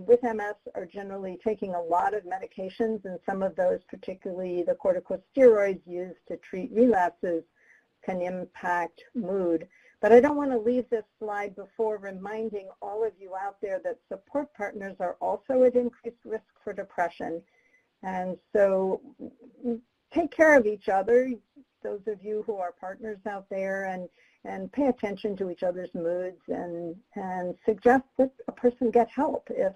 with MS are generally taking a lot of medications, and some of those, particularly the corticosteroids used to treat relapses, can impact mood. But I don't want to leave this slide before reminding all of you out there that support partners are also at increased risk for depression. And so take care of each other, those of you who are partners out there, and pay attention to each other's moods and suggest that a person get help if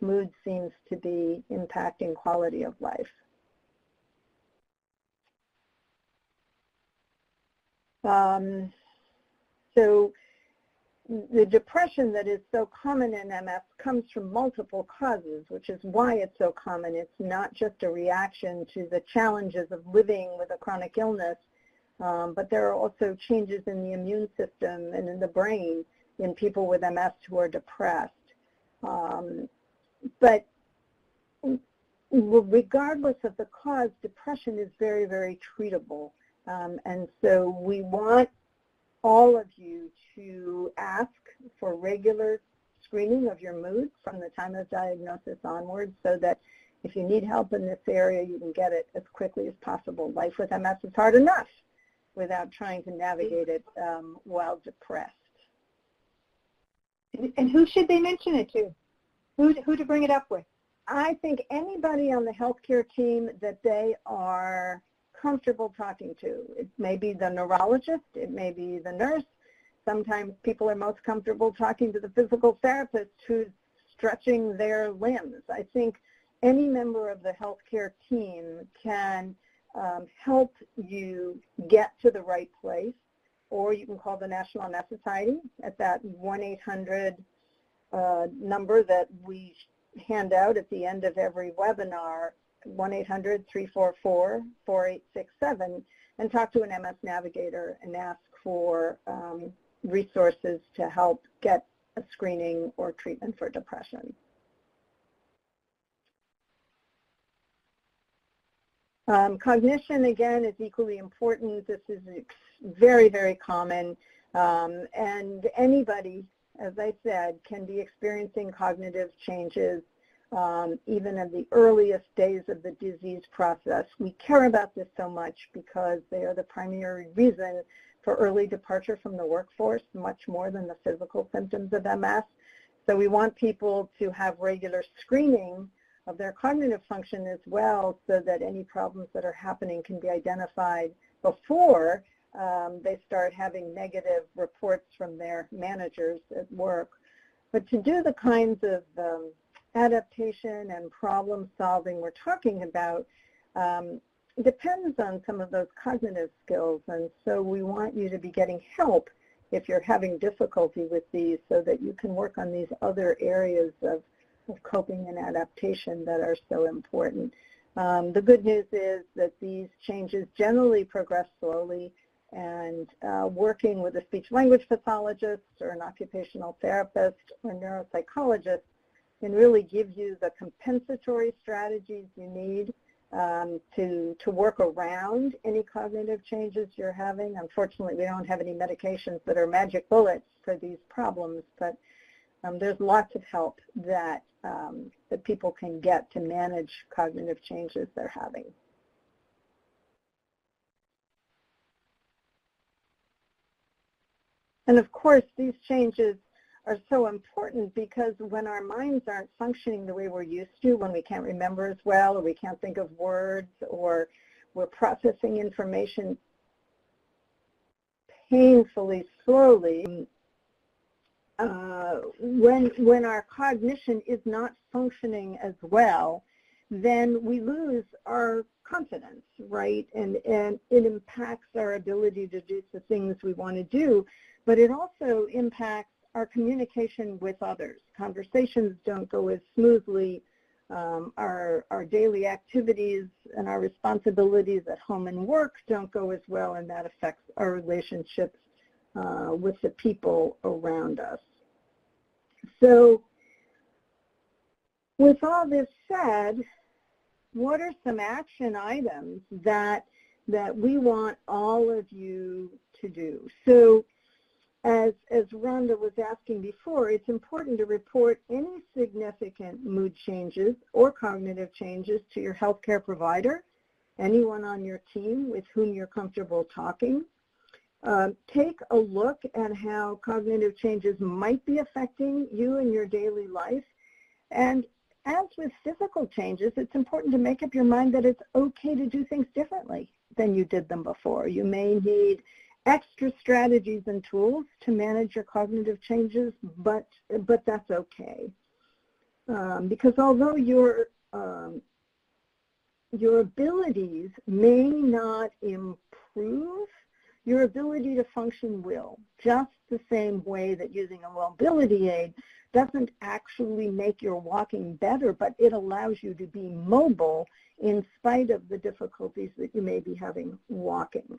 mood seems to be impacting quality of life. So the depression that is so common in MS comes from multiple causes, which is why it's so common. It's not just a reaction to the challenges of living with a chronic illness, but there are also changes in the immune system and in the brain in people with MS who are depressed. But regardless of the cause, depression is very, very treatable. And so we want all of you to ask for regular screening of your mood from the time of diagnosis onwards, so that if you need help in this area, you can get it as quickly as possible. Life with MS is hard enough without trying to navigate it while depressed. And who should they mention it to? Who to bring it up with? I think anybody on the healthcare team that they are comfortable talking to. It may be the neurologist, it may be the nurse. Sometimes people are most comfortable talking to the physical therapist who's stretching their limbs. I think any member of the healthcare team can help you get to the right place, or you can call the National MS Society at that 1-800 number that we hand out at the end of every webinar, 1-800-344-4867, and talk to an MS navigator and ask for resources to help get a screening or treatment for depression. Cognition, again, is equally important. This is very, very common, and anybody, as I said, can be experiencing cognitive changes even in the earliest days of the disease process. We care about this so much because they are the primary reason for early departure from the workforce, much more than the physical symptoms of MS. So we want people to have regular screening of their cognitive function as well, so that any problems that are happening can be identified before they start having negative reports from their managers at work. But to do the kinds of adaptation and problem solving we're talking about depends on some of those cognitive skills, and so we want you to be getting help if you're having difficulty with these, so that you can work on these other areas of coping and adaptation that are so important. The good news is that these changes generally progress slowly, and working with a speech-language pathologist or an occupational therapist or neuropsychologist can really give you the compensatory strategies you need to work around any cognitive changes you're having. Unfortunately, we don't have any medications that are magic bullets for these problems, but there's lots of help that people can get to manage cognitive changes they're having. And of course, these changes are so important because when our minds aren't functioning the way we're used to, when we can't remember as well, or we can't think of words, or we're processing information painfully slowly, when our cognition is not functioning as well, then we lose our confidence, right? And it impacts our ability to do the things we want to do, but it also impacts our communication with others. Conversations don't go as smoothly. Our daily activities and our responsibilities at home and work don't go as well, and that affects our relationships with the people around us. So with all this said, what are some action items that we want all of you to do? So as Rhonda was asking before, it's important to report any significant mood changes or cognitive changes to your healthcare provider, anyone on your team with whom you're comfortable talking. take a look at how cognitive changes might be affecting you in your daily life. And as with physical changes, it's important to make up your mind that it's okay to do things differently than you did them before. You may need extra strategies and tools to manage your cognitive changes, but that's okay. Because although your abilities may not improve, your ability to function will, just the same way that using a mobility aid doesn't actually make your walking better, but it allows you to be mobile in spite of the difficulties that you may be having walking.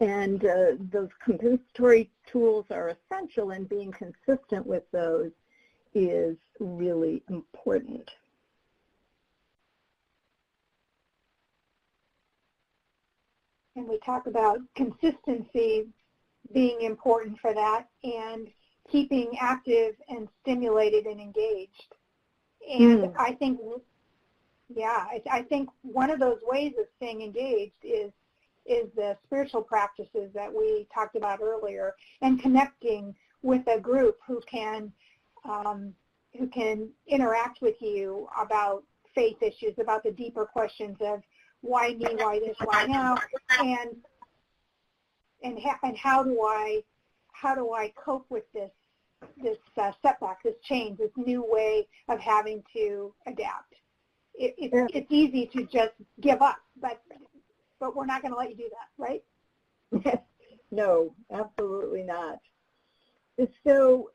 Those compensatory tools are essential, and being consistent with those is really important. And we talk about consistency being important for that, and keeping active and stimulated and engaged. And I think, I think one of those ways of staying engaged is the spiritual practices that we talked about earlier, and connecting with a group who can interact with you about faith issues, about the deeper questions of why me, why this, why now, and how do I cope with this setback, this change, this new way of having to adapt. It's easy to just give up, but we're not going to let you do that, right? No, absolutely not. So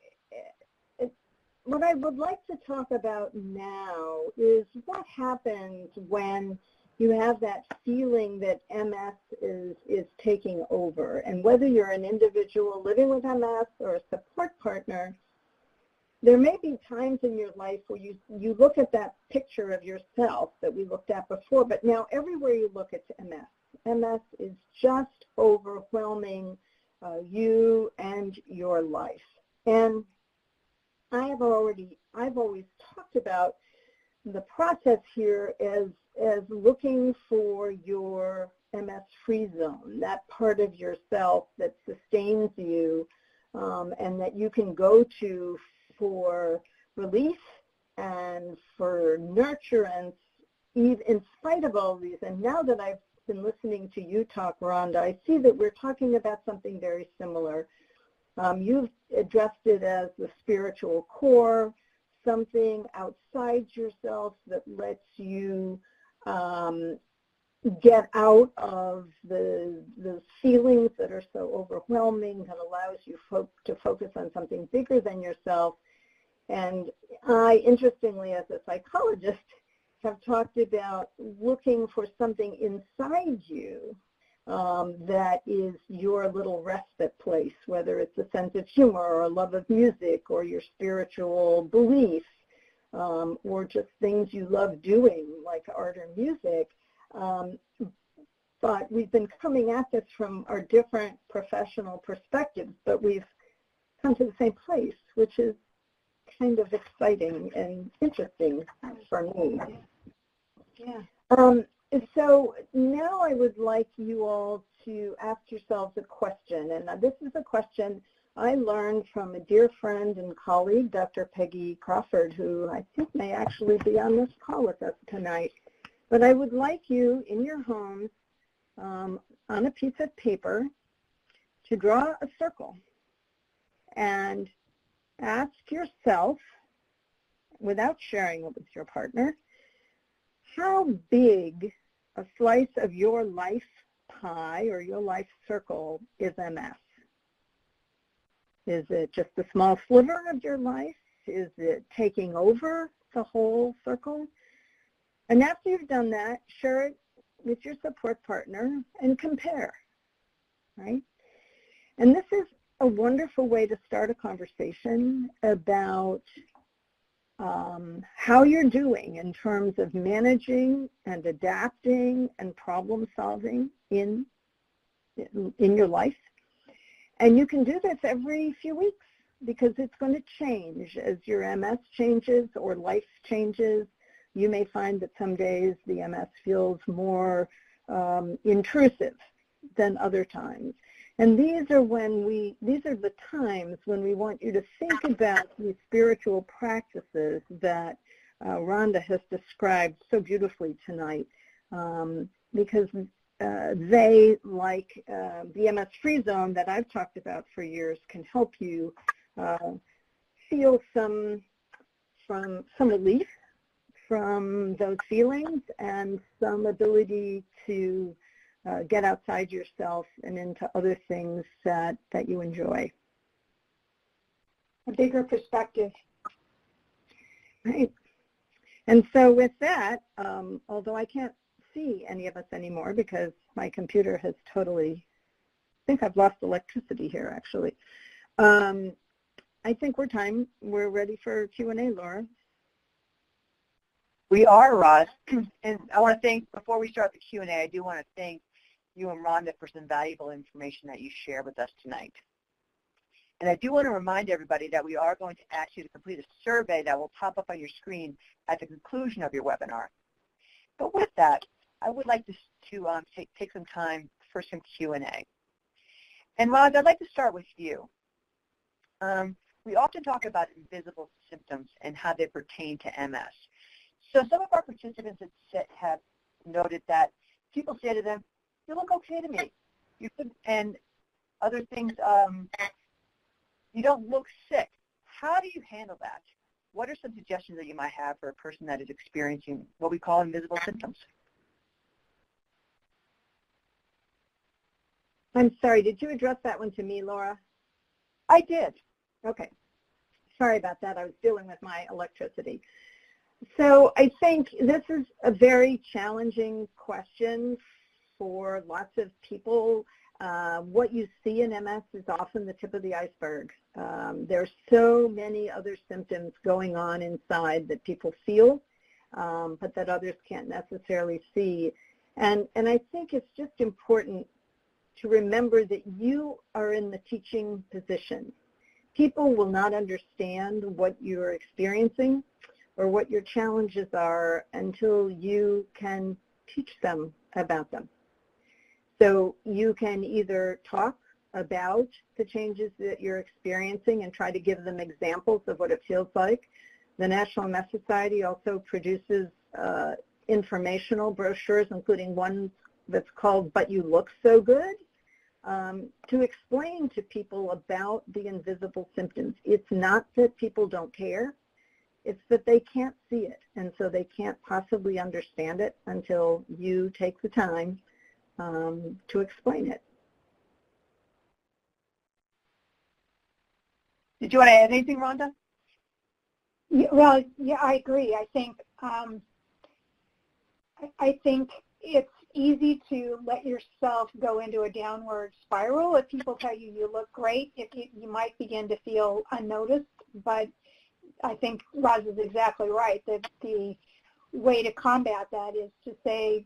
what I would like to talk about now is what happens when you have that feeling that MS is taking over. And whether you're an individual living with MS or a support partner, there may be times in your life where you look at that picture of yourself that we looked at before, but now everywhere you look, it's MS. MS is just overwhelming you and your life. And I've always talked about the process here as looking for your MS-free zone, that part of yourself that sustains you and that you can go to for relief and for nurturance, even in spite of all these. And now that I've been listening to you talk, Rhonda, I see that we're talking about something very similar. You've addressed it as the spiritual core, something outside yourself that lets you get out of the feelings that are so overwhelming, that allows you to focus on something bigger than yourself. And I, interestingly, as a psychologist, have talked about looking for something inside you that is your little respite place, whether it's a sense of humor or a love of music or your spiritual beliefs or just things you love doing like art or music. But we've been coming at this from our different professional perspectives, but we've come to the same place, which is kind of exciting and interesting for me. Yeah. So now I would like you all to ask yourselves a question, and this is a question I learned from a dear friend and colleague, Dr. Peggy Crawford, who I think may actually be on this call with us tonight. But I would like you in your homes on a piece of paper to draw a circle and ask yourself, without sharing it with your partner, how big a slice of your life pie or your life circle is MS? Is it just a small sliver of your life? Is it taking over the whole circle? And after you've done that, share it with your support partner and compare, right? And this is a wonderful way to start a conversation about how you're doing in terms of managing and adapting and problem solving in your life. And you can do this every few weeks because it's going to change as your MS changes or life changes. You may find that some days the MS feels more intrusive than other times. And these are the times when we want you to think about these spiritual practices that Rhonda has described so beautifully tonight, because they, like the MS Free Zone that I've talked about for years, can help you feel some relief from those feelings and some ability to get outside yourself and into other things that you enjoy. A bigger perspective. Right. And so with that, although I can't see any of us anymore because my computer has totally, I think I've lost electricity here actually. I think we're ready for Q&A, Laura. We are, Roz. And I want to thank, before we start the Q&A, I do want to thank you and Rhonda for some valuable information that you shared with us tonight. And I do want to remind everybody that we are going to ask you to complete a survey that will pop up on your screen at the conclusion of your webinar. But with that, I would like to take some time for some Q&A. And Roz, I'd like to start with you. We often talk about invisible symptoms and how they pertain to MS. So some of our participants have noted that people say to them, "You look okay to me," and other things, "You don't look sick." How do you handle that? What are some suggestions that you might have for a person that is experiencing what we call invisible symptoms? I'm sorry, did you address that one to me, Laura? I did. Okay. Sorry about that. I was dealing with my electricity. So I think this is a very challenging question for lots of people. What you see in MS is often the tip of the iceberg. There's so many other symptoms going on inside that people feel, but that others can't necessarily see. And I think it's just important to remember that you are in the teaching position. People will not understand what you're experiencing or what your challenges are until you can teach them about them. So you can either talk about the changes that you're experiencing and try to give them examples of what it feels like. The National MS Society also produces informational brochures, including one that's called "But You Look So Good," to explain to people about the invisible symptoms. It's not that people don't care, it's that they can't see it, and so they can't possibly understand it until you take the time to explain it. Did you want to add anything, Rhonda? Yeah, well, yeah, I agree. I think it's easy to let yourself go into a downward spiral. If people tell you you look great, you might begin to feel unnoticed. But I think Roz is exactly right. That the way to combat that is to say,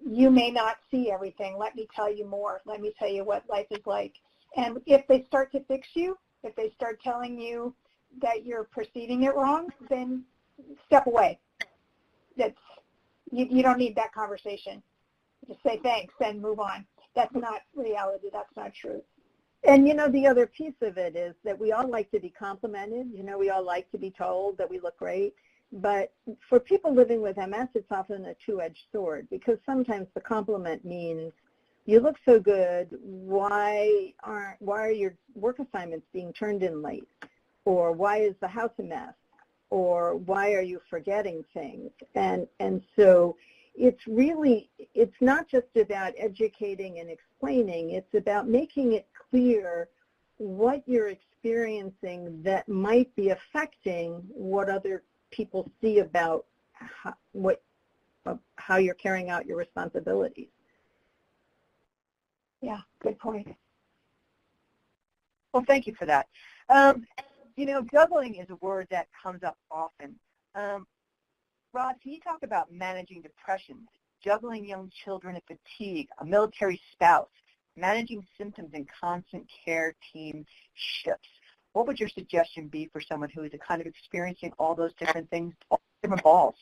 you may not see everything. Let me tell you more. Let me tell you what life is like. And if they start to fix you, if they start telling you that you're perceiving it wrong, then step away. You don't need that conversation. Just say thanks and move on. That's not reality. That's not truth. And, you know, the other piece of it is that we all like to be complimented. You know, we all like to be told that we look great. But for people living with MS, it's often a two-edged sword, because sometimes the compliment means, you look so good, why are your work assignments being turned in late? Or why is the house a mess? Or why are you forgetting things? And so it's not just about educating and explaining, it's about making it clear what you're experiencing that might be affecting what other people see about how you're carrying out your responsibilities. Yeah, good point. Well, thank you for that. You know, juggling is a word that comes up often. Rod, can you talk about managing depression, juggling young children and fatigue, a military spouse, managing symptoms in constant care team shifts? What would your suggestion be for someone who is kind of experiencing all those different things, all different balls?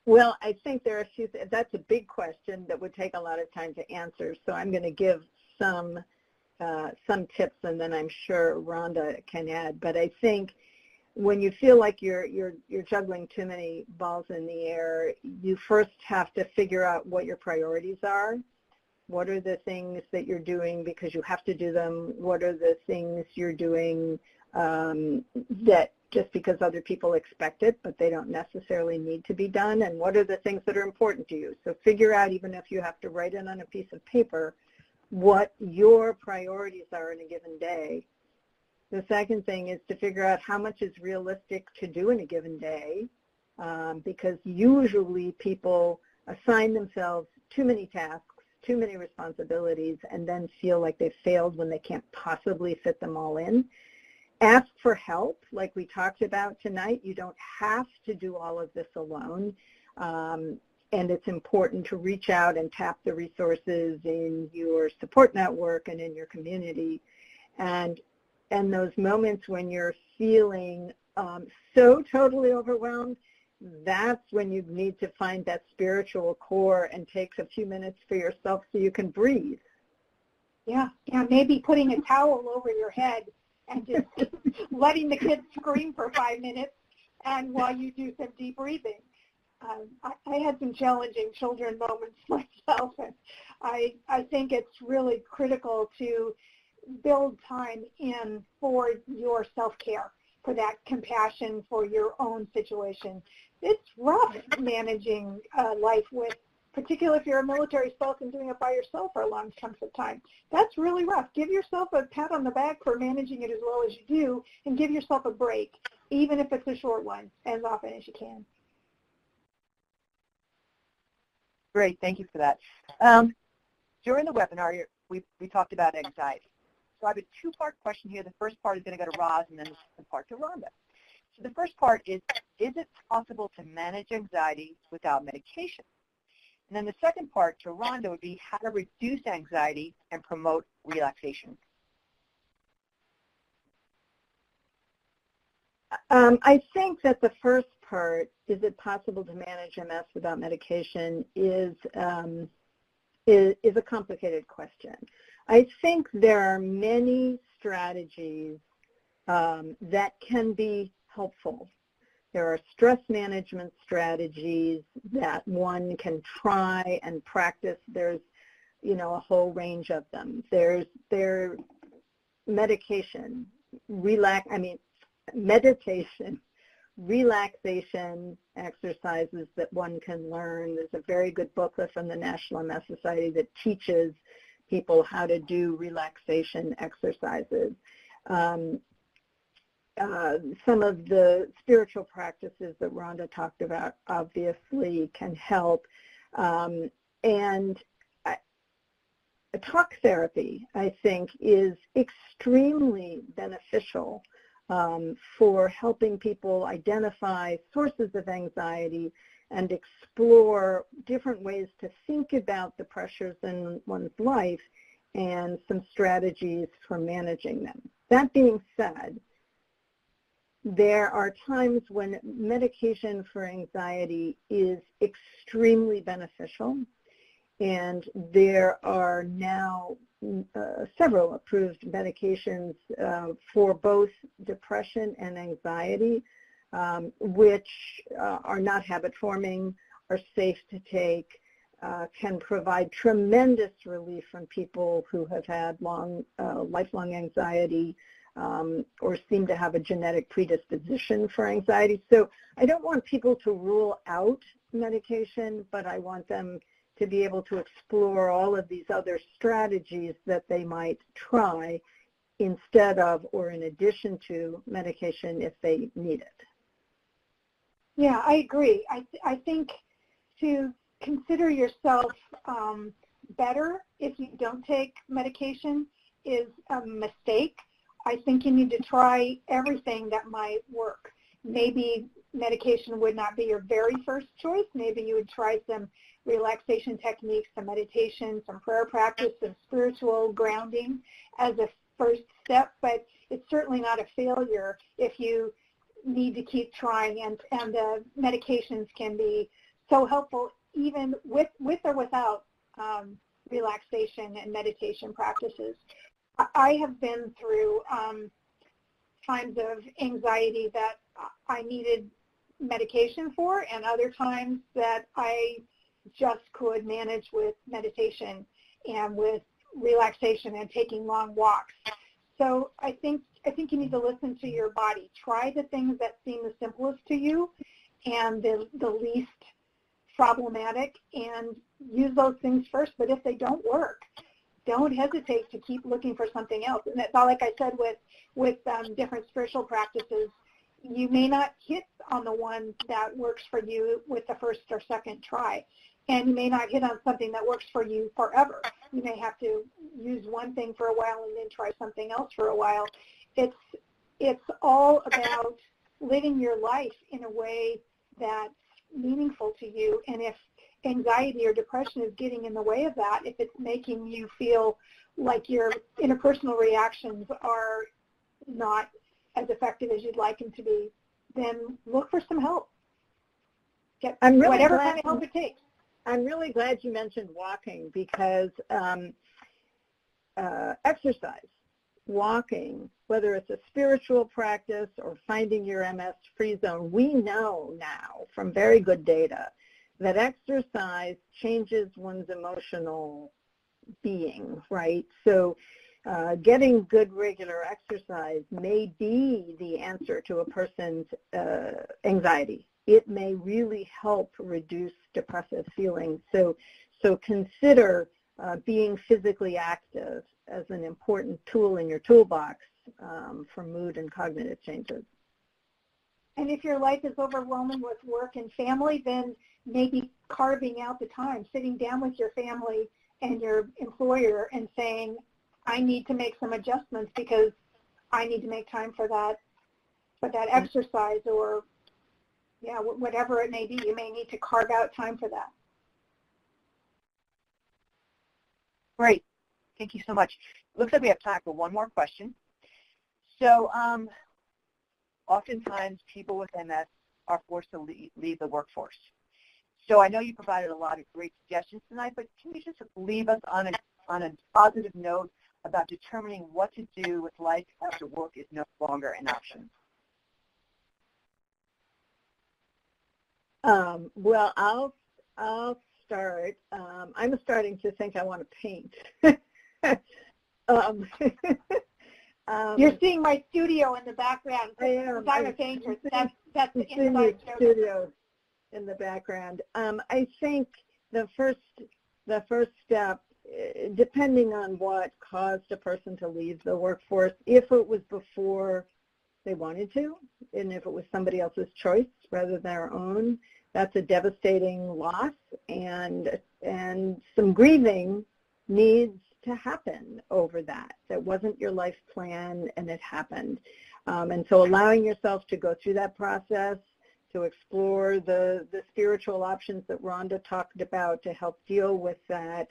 Well, I think there are a few, that's a big question that would take a lot of time to answer, so I'm going to give some tips, and then I'm sure Rhonda can add. But I think when you feel like you're juggling too many balls in the air, you first have to figure out what your priorities are. What are the things that you're doing because you have to do them? What are the things you're doing that just because other people expect it, but they don't necessarily need to be done? And what are the things that are important to you? So figure out, even if you have to write it on a piece of paper, what your priorities are in a given day. The second thing is to figure out how much is realistic to do in a given day, because usually people assign themselves too many tasks, too many responsibilities, and then feel like they've failed when they can't possibly fit them all in. Ask for help, like we talked about tonight. You don't have to do all of this alone, and it's important to reach out and tap the resources in your support network and in your community. And those moments when you're feeling so totally overwhelmed, that's when you need to find that spiritual core and take a few minutes for yourself so you can breathe. Yeah, maybe putting a towel over your head and just letting the kids scream for 5 minutes, and while you do some deep breathing. I had some challenging children moments myself, and I think it's really critical to build time in for your self-care, for that compassion for your own situation. It's rough managing life with, particularly if you're a military spouse and doing it by yourself for a long chunks of time. That's really rough. Give yourself a pat on the back for managing it as well as you do, and give yourself a break, even if it's a short one, as often as you can. Great, thank you for that. During the webinar, we talked about anxiety. So I have a two-part question here. The first part is going to go to Roz, and then the second part to Rhonda. So the first part is it possible to manage anxiety without medication? And then the second part to Rhonda would be how to reduce anxiety and promote relaxation. I think that the first part, is it possible to manage MS without medication, is a complicated question. I think there are many strategies that can be helpful. There are stress management strategies that one can try and practice. There's, a whole range of them. There's meditation, meditation, relaxation exercises that one can learn. There's a very good booklet from the National MS Society that teaches people how to do relaxation exercises. Some of the spiritual practices that Rhonda talked about obviously can help. And talk therapy, I think, is extremely beneficial for helping people identify sources of anxiety and explore different ways to think about the pressures in one's life and some strategies for managing them. That being said, there are times when medication for anxiety is extremely beneficial, and there are now several approved medications for both depression and anxiety, which are not habit-forming, are safe to take, can provide tremendous relief from people who have had lifelong anxiety or seem to have a genetic predisposition for anxiety. So I don't want people to rule out medication, but I want them to be able to explore all of these other strategies that they might try instead of or in addition to medication if they need it. Yeah, I agree. I think to consider yourself better if you don't take medication is a mistake. I think you need to try everything that might work. Maybe medication would not be your very first choice. Maybe you would try some relaxation techniques, some meditation, some prayer practice, some spiritual grounding as a first step, but it's certainly not a failure if you need to keep trying, and medications can be so helpful even with or without relaxation and meditation practices. I have been through times of anxiety that I needed medication for, and other times that I just could manage with meditation and with relaxation and taking long walks. So I think you need to listen to your body. Try the things that seem the simplest to you and the least problematic, and use those things first. But if they don't work, don't hesitate to keep looking for something else. And that's all, like I said, with different spiritual practices, you may not hit on the one that works for you with the first or second try. And you may not hit on something that works for you forever. You may have to use one thing for a while and then try something else for a while. It's all about living your life in a way that's meaningful to you. And if anxiety or depression is getting in the way of that, if it's making you feel like your interpersonal reactions are not as effective as you'd like them to be, then look for some help. Get whatever kind of help it takes. I'm really glad you mentioned walking, because exercise, walking, whether it's a spiritual practice or finding your MS-free zone, we know now from very good data that exercise changes one's emotional being, right? So getting good regular exercise may be the answer to a person's anxiety. It may really help reduce depressive feelings. So consider being physically active as an important tool in your toolbox for mood and cognitive changes. And if your life is overwhelming with work and family, then maybe carving out the time, sitting down with your family and your employer and saying, I need to make some adjustments because I need to make time for that exercise, or whatever it may be. You may need to carve out time for that. Great. Thank you so much. Looks like we have time for one more question. So oftentimes people with MS are forced to leave the workforce. So I know you provided a lot of great suggestions tonight, but can you just leave us on a positive note about determining what to do with life after work is no longer an option? Well, I'll start. I'm starting to think I want to paint. You're seeing my studio in the background. I am. I'm a painter. That's the inside studio in the background. I think the first step, depending on what caused a person to leave the workforce, if it was before they wanted to, and if it was somebody else's choice rather than their own, that's a devastating loss, and some grieving needs to happen over that. That wasn't your life plan, and it happened. And so allowing yourself to go through that process, to explore the spiritual options that Rhonda talked about to help deal with that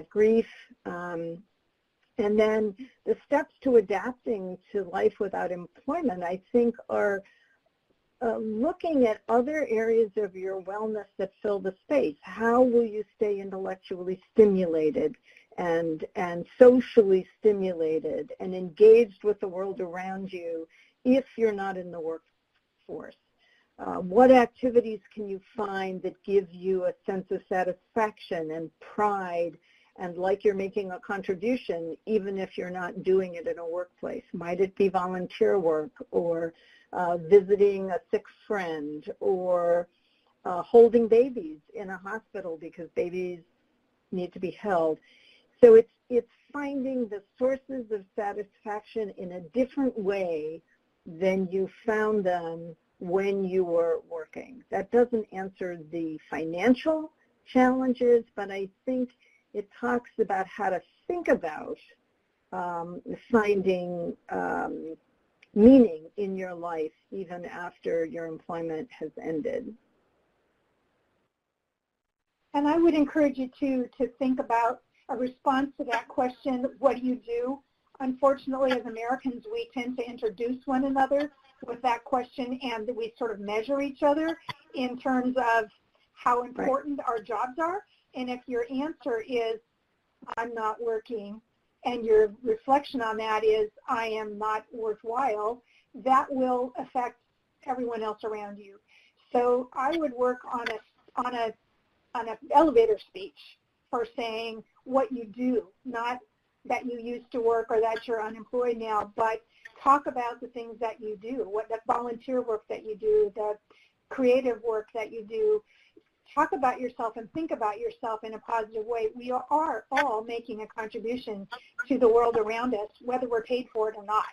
grief. And then the steps to adapting to life without employment, I think, are looking at other areas of your wellness that fill the space. How will you stay intellectually stimulated and socially stimulated and engaged with the world around you if you're not in the workforce? What activities can you find that give you a sense of satisfaction and pride and like you're making a contribution even if you're not doing it in a workplace? Might it be volunteer work, or visiting a sick friend, or holding babies in a hospital because babies need to be held? So it's finding the sources of satisfaction in a different way than you found them when you were working. That doesn't answer the financial challenges, but I think it talks about how to think about finding meaning in your life even after your employment has ended. And I would encourage you to think about a response to that question, what do you do? Unfortunately, as Americans, we tend to introduce one another with that question, and we sort of measure each other in terms of how important our jobs are. And if your answer is, I'm not working, and your reflection on that is, I am not worthwhile, that will affect everyone else around you. So I would work on an elevator speech for saying what you do, not that you used to work or that you're unemployed now, but talk about the things that you do, what the volunteer work that you do, the creative work that you do. Talk about yourself and think about yourself in a positive way. We are all making a contribution to the world around us, whether we're paid for it or not.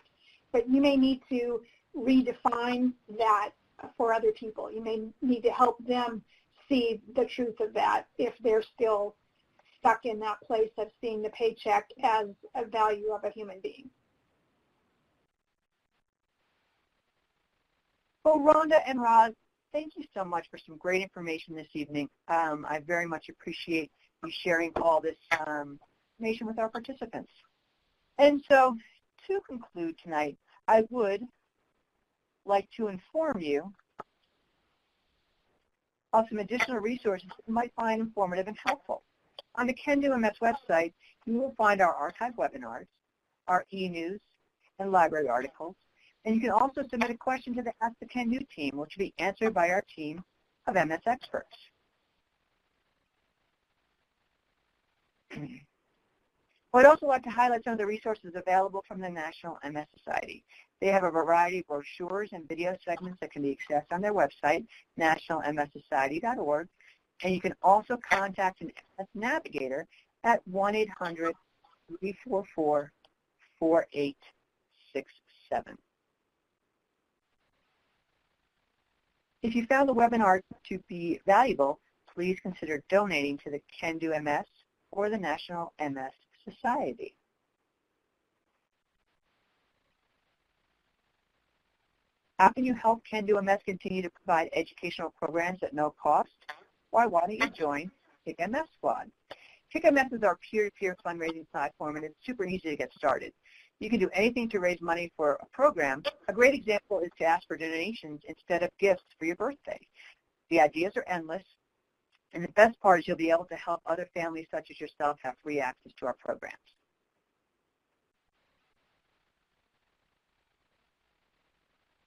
But you may need to redefine that for other people. You may need to help them see the truth of that if they're still stuck in that place of seeing the paycheck as a value of a human being. Well, Rhonda and Roz, thank you so much for some great information this evening. I very much appreciate you sharing all this information with our participants. And so, to conclude tonight, I would like to inform you of some additional resources that you might find informative and helpful. On the Can Do MS website, you will find our archived webinars, our e-news, and library articles. And you can also submit a question to the Ask the Can Do team, which will be answered by our team of MS experts. I'd also like to highlight some of the resources available from the National MS Society. They have a variety of brochures and video segments that can be accessed on their website, nationalmssociety.org. And you can also contact an MS navigator at 1-800-344-4867. If you found the webinar to be valuable, please consider donating to the Can Do MS or the National MS Society. How can you help Can Do MS continue to provide educational programs at no cost? Why don't you join Kick MS Squad? Kick MS is our peer-to-peer fundraising platform, and it's super easy to get started. You can do anything to raise money for a program. A great example is to ask for donations instead of gifts for your birthday. The ideas are endless, and the best part is you'll be able to help other families such as yourself have free access to our programs.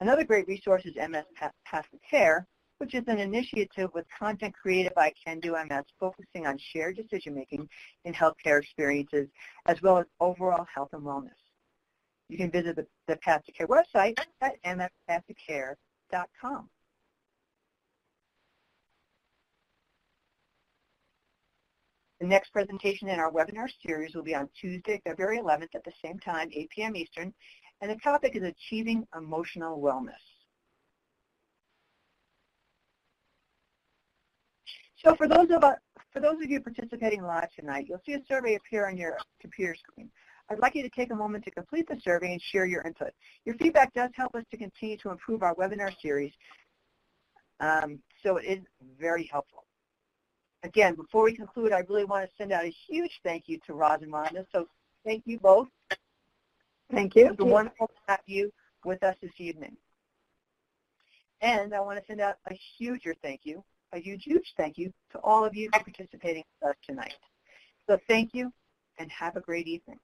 Another great resource is MS Path to Care, which is an initiative with content created by Can Do MS focusing on shared decision-making in healthcare experiences, as well as overall health and wellness. You can visit the Path to Care website at mspath2care.com. The next presentation in our webinar series will be on Tuesday, February 11th at the same time, 8 p.m. Eastern, and the topic is Achieving Emotional Wellness. So for those of you participating live tonight, you'll see a survey appear on your computer screen. I'd like you to take a moment to complete the survey and share your input. Your feedback does help us to continue to improve our webinar series, so it is very helpful. Again, before we conclude, I really want to send out a huge thank you to Roz and Rhonda. So thank you both. Thank you. It's wonderful to have you with us this evening. And I want to send out a huge thank you to all of you for participating with us tonight. So thank you and have a great evening.